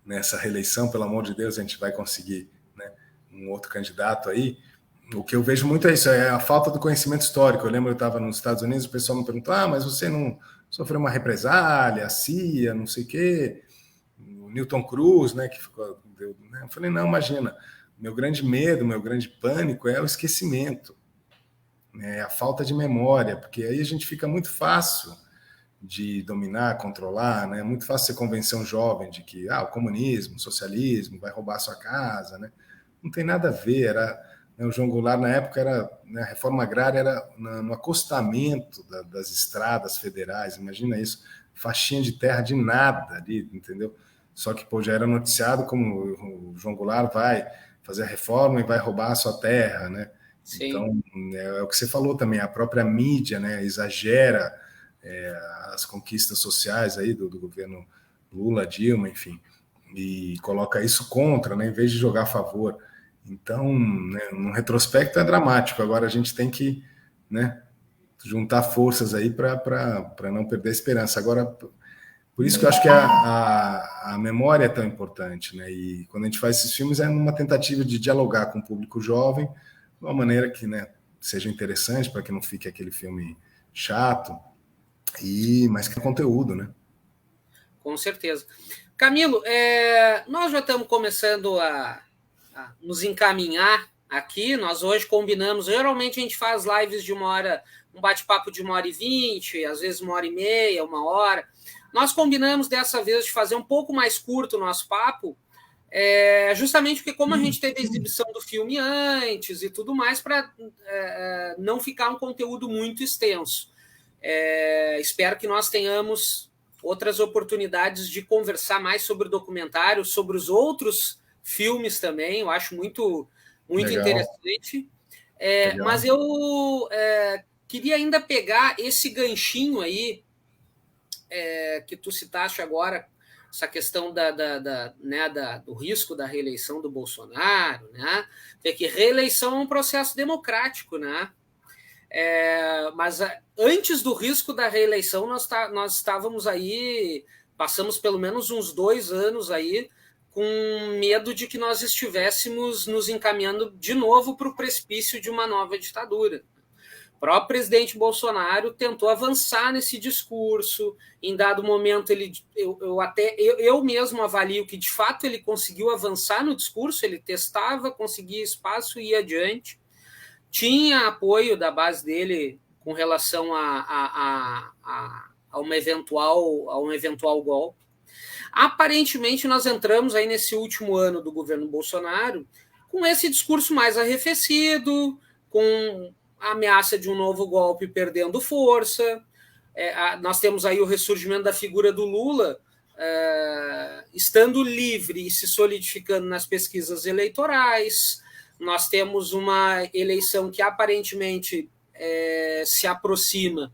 nessa reeleição, pelo amor de Deus, a gente vai conseguir, né, um outro candidato aí. O que eu vejo muito é isso, é a falta do conhecimento histórico. Eu lembro, eu estava nos Estados Unidos, o pessoal me perguntou, mas você não sofreu uma represália, a CIA, não sei o quê, o Newton Cruz, né, que ficou... Eu falei, não, imagina, meu grande medo, meu grande pânico é o esquecimento, né, a falta de memória, porque aí a gente fica muito fácil de dominar, controlar, né, muito fácil você convencer um jovem de que o comunismo, o socialismo vai roubar a sua casa, né, não tem nada a ver, o João Goulart na época a reforma agrária era no acostamento das estradas federais, imagina isso, faixinha de terra de nada ali, entendeu? Só que já era noticiado como o João Goulart vai fazer a reforma e vai roubar a sua terra, né? Sim. Então, é o que você falou também, a própria mídia, né, exagera as conquistas sociais aí do governo Lula, Dilma, enfim, e coloca isso contra, né, em vez de jogar a favor. Então, né, no retrospecto é dramático. Agora a gente tem que, né, juntar forças aí para não perder a esperança. Agora, por isso que eu acho que a memória é tão importante, né? E quando a gente faz esses filmes é numa tentativa de dialogar com o público jovem de uma maneira que, né, seja interessante, para que não fique aquele filme chato, mas que é conteúdo, né? Com certeza. Camilo, nós já estamos começando a nos encaminhar aqui. Nós hoje combinamos, geralmente a gente faz lives de 1 hora, um bate-papo de 1h20, às vezes 1h30, 1 hora. Nós combinamos dessa vez de fazer um pouco mais curto o nosso papo, justamente porque como a gente teve a exibição do filme antes e tudo mais, para não ficar um conteúdo muito extenso. Espero que nós tenhamos outras oportunidades de conversar mais sobre o documentário, sobre os outros filmes também, eu acho muito interessante. Mas eu queria ainda pegar esse ganchinho aí que tu citaste agora, essa questão do risco da reeleição do Bolsonaro, né? É que reeleição é um processo democrático, né? Mas antes do risco da reeleição, nós estávamos aí, passamos pelo menos uns 2 anos aí, com medo de que nós estivéssemos nos encaminhando de novo para o precipício de uma nova ditadura. O próprio presidente Bolsonaro tentou avançar nesse discurso. Em dado momento, eu mesmo avalio que, de fato, ele conseguiu avançar no discurso, ele testava, conseguia espaço e ia adiante. Tinha apoio da base dele com relação a um eventual golpe. Aparentemente, nós entramos aí nesse último ano do governo Bolsonaro com esse discurso mais arrefecido, com a ameaça de um novo golpe perdendo força. Nós temos aí o ressurgimento da figura do Lula, estando livre e se solidificando nas pesquisas eleitorais. Nós temos uma eleição que aparentemente se aproxima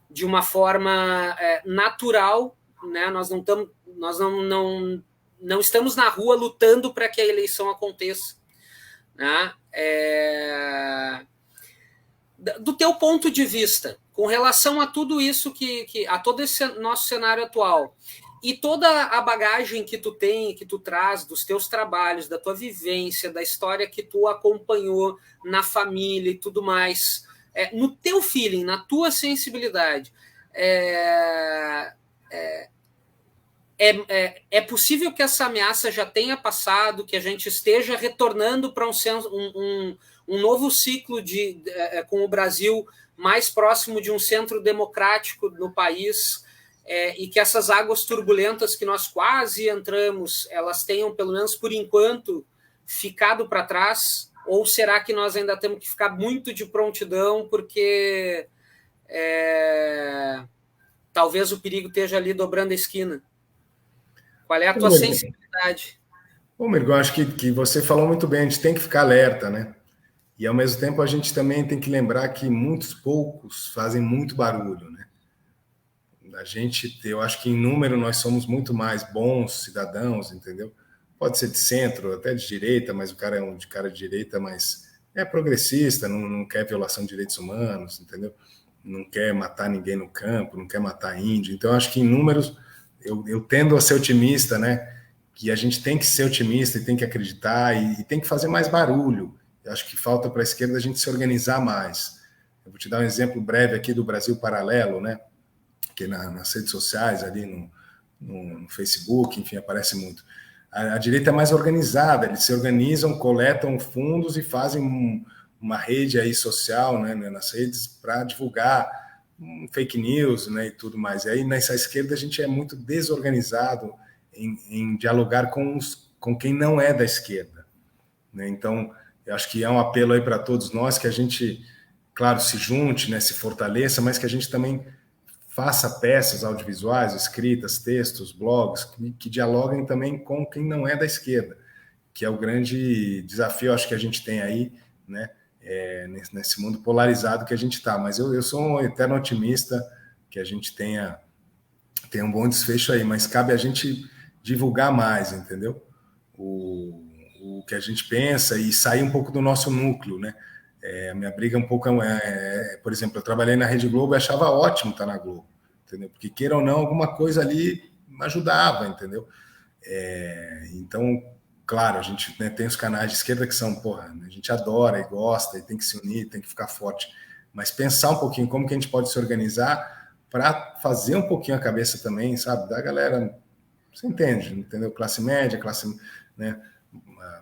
de uma forma natural, né? Nós não estamos na rua lutando para que a eleição aconteça, né? Do teu ponto de vista, com relação a tudo isso, a todo esse nosso cenário atual, e toda a bagagem que tu tem, que tu traz dos teus trabalhos, da tua vivência, da história que tu acompanhou na família e tudo mais, no teu feeling, na tua sensibilidade, é possível que essa ameaça já tenha passado, que a gente esteja retornando para um novo ciclo com o Brasil mais próximo de um centro democrático no país, e que essas águas turbulentas que nós quase entramos, elas tenham, pelo menos por enquanto, ficado para trás? Ou será que nós ainda temos que ficar muito de prontidão, porque talvez o perigo esteja ali dobrando a esquina? Qual é a tua sensibilidade? Ô, Mirgo, acho que você falou muito bem, a gente tem que ficar alerta, né? E, ao mesmo tempo, a gente também tem que lembrar que muitos poucos fazem muito barulho, né? Eu acho que em número nós somos muito mais bons cidadãos, entendeu? Pode ser de centro, até de direita, mas o cara é cara de direita, mas é progressista, não quer violação de direitos humanos, entendeu? Não quer matar ninguém no campo, não quer matar índio. Então, acho que em números, eu tendo a ser otimista, né? Que a gente tem que ser otimista e tem que acreditar e tem que fazer mais barulho. Eu acho que falta para a esquerda a gente se organizar mais. Eu vou te dar um exemplo breve aqui do Brasil Paralelo, né? Que nas redes sociais, ali no Facebook, enfim, aparece muito. A direita é mais organizada, eles se organizam, coletam fundos e fazem uma rede aí social, né, nas redes para divulgar fake news, né, e tudo mais. E aí nessa esquerda a gente é muito desorganizado em dialogar com quem não é da esquerda, né? Então, eu acho que é um apelo aí para todos nós que a gente, claro, se junte, né, se fortaleça, mas que a gente também faça peças audiovisuais, escritas, textos, blogs, que dialoguem também com quem não é da esquerda, que é o grande desafio, acho que a gente tem aí, né, nesse mundo polarizado que a gente está. Mas eu sou um eterno otimista que a gente tenha um bom desfecho aí, mas cabe a gente divulgar mais, entendeu? O que a gente pensa e sair um pouco do nosso núcleo, né? A minha briga um pouco por exemplo, eu trabalhei na Rede Globo e achava ótimo estar na Globo, entendeu? Porque, queira ou não, alguma coisa ali ajudava, entendeu? Então, claro, a gente, né, tem os canais de esquerda que são, a gente adora e gosta e tem que se unir, tem que ficar forte, mas pensar um pouquinho como que a gente pode se organizar para fazer um pouquinho a cabeça também, sabe? Da galera, você entende, entendeu? Classe média, né?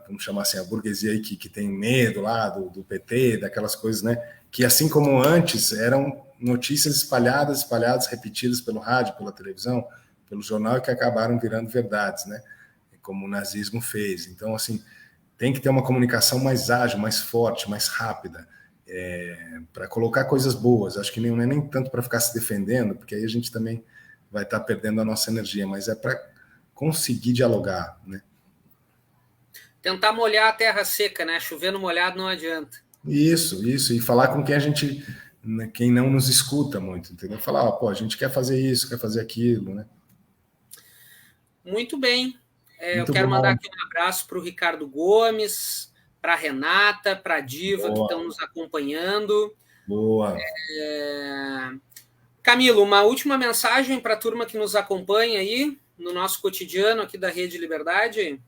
Vamos chamar assim, a burguesia aí que tem medo lá do PT, daquelas coisas, né? Que assim como antes eram notícias espalhadas, repetidas pelo rádio, pela televisão, pelo jornal, e que acabaram virando verdades, né? Como o nazismo fez. Então, assim, tem que ter uma comunicação mais ágil, mais forte, mais rápida, para colocar coisas boas. Acho que não é nem tanto para ficar se defendendo, porque aí a gente também vai estar perdendo a nossa energia, mas é para conseguir dialogar, né? Tentar molhar a terra seca, né? Chover no molhado não adianta. Isso. E falar com quem não nos escuta muito, entendeu? Falar, a gente quer fazer isso, quer fazer aquilo, né? Muito bem. Eu quero mandar aqui um abraço para o Ricardo Gomes, para a Renata, para a Diva, que estão nos acompanhando. Boa. Camilo, uma última mensagem para a turma que nos acompanha aí no nosso cotidiano aqui da Rede Liberdade.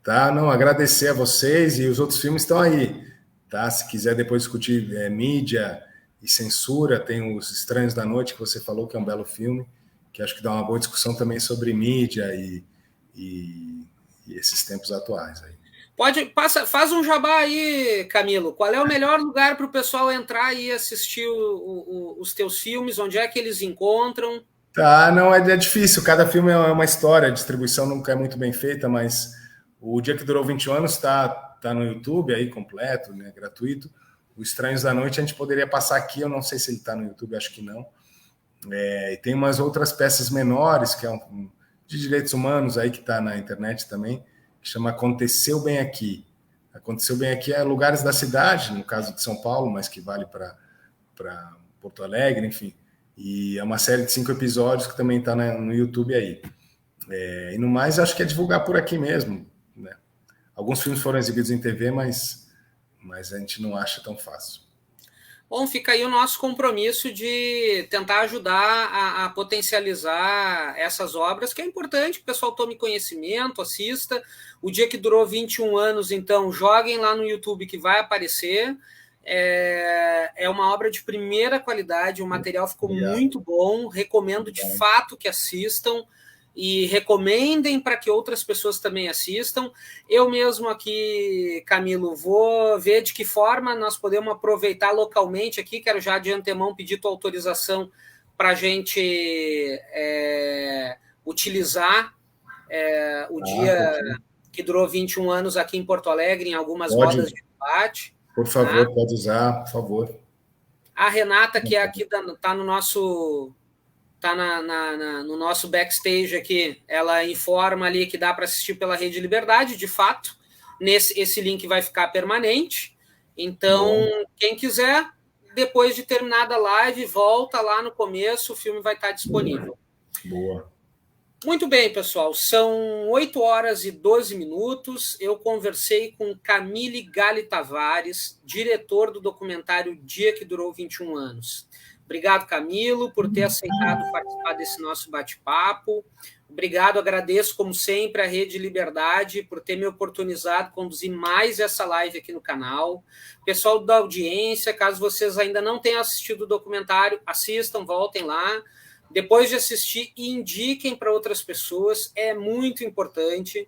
Tá, não, agradecer a vocês, e os outros filmes estão aí, tá? Se quiser depois discutir mídia e censura, tem Os Estranhos da Noite, que você falou que é um belo filme, que acho que dá uma boa discussão também sobre mídia e esses tempos atuais aí. Faz um jabá aí, Camilo. Qual é o melhor lugar para o pessoal entrar e assistir os teus filmes? Onde é que eles encontram? Tá, não, é difícil. Cada filme é uma história. A distribuição nunca é muito bem feita, mas O Dia que Durou 21 Anos tá no YouTube aí, completo, né, gratuito. Os Estranhos da Noite a gente poderia passar aqui. Eu não sei se ele está no YouTube, acho que não. E tem umas outras peças menores, que é de direitos humanos aí, que está na internet também, que chama Aconteceu Bem Aqui. Aconteceu Bem Aqui é lugares da cidade, no caso de São Paulo, mas que vale para Porto Alegre, enfim. E é uma série de 5 episódios que também está no YouTube aí. E no mais, acho que é divulgar por aqui mesmo, né? Alguns filmes foram exibidos em TV, mas a gente não acha tão fácil. Bom, fica aí o nosso compromisso de tentar ajudar a potencializar essas obras, que é importante que o pessoal tome conhecimento, assista. O Dia que Durou 21 Anos, então, joguem lá no YouTube que vai aparecer. É uma obra de primeira qualidade, o material ficou muito bom, recomendo de fato que assistam e recomendem para que outras pessoas também assistam. Eu mesmo aqui, Camilo, vou ver de que forma nós podemos aproveitar localmente aqui. Quero já de antemão pedir tua autorização para a gente utilizar o dia que durou 21 anos aqui em Porto Alegre, em algumas rodas de debate. Por favor, pode usar, por favor. A Renata, que é aqui, está no nosso... Está no nosso backstage aqui, ela informa ali que dá para assistir pela Rede Liberdade, de fato. Esse link vai ficar permanente. Então, quem quiser, depois de terminada a live, volta lá no começo, o filme vai estar disponível. Boa. Muito bem, pessoal. São 8 horas e 12 minutos. Eu conversei com Camille Gali Tavares, diretor do documentário Dia que Durou 21 Anos. Obrigado, Camilo, por ter aceitado participar desse nosso bate-papo. Obrigado, agradeço, como sempre, a Rede Liberdade por ter me oportunizado conduzir mais essa live aqui no canal. Pessoal da audiência, caso vocês ainda não tenham assistido o documentário, assistam, voltem lá. Depois de assistir, indiquem para outras pessoas, é muito importante.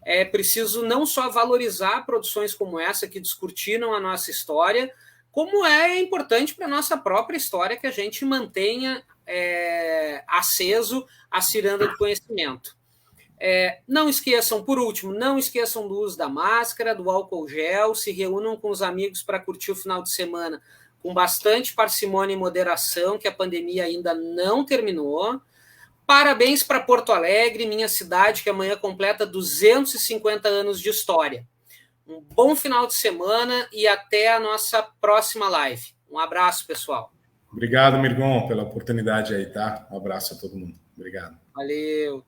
É preciso não só valorizar produções como essa que descortinam a nossa história, como é importante para a nossa própria história que a gente mantenha aceso a ciranda do conhecimento. Não esqueçam, por último, não esqueçam do uso da máscara, do álcool gel, se reúnam com os amigos para curtir o final de semana com bastante parcimônia e moderação, que a pandemia ainda não terminou. Parabéns para Porto Alegre, minha cidade, que amanhã completa 250 anos de história. Um bom final de semana e até a nossa próxima live. Um abraço, pessoal. Obrigado, Mirgon, pela oportunidade aí, tá? Um abraço a todo mundo. Obrigado. Valeu.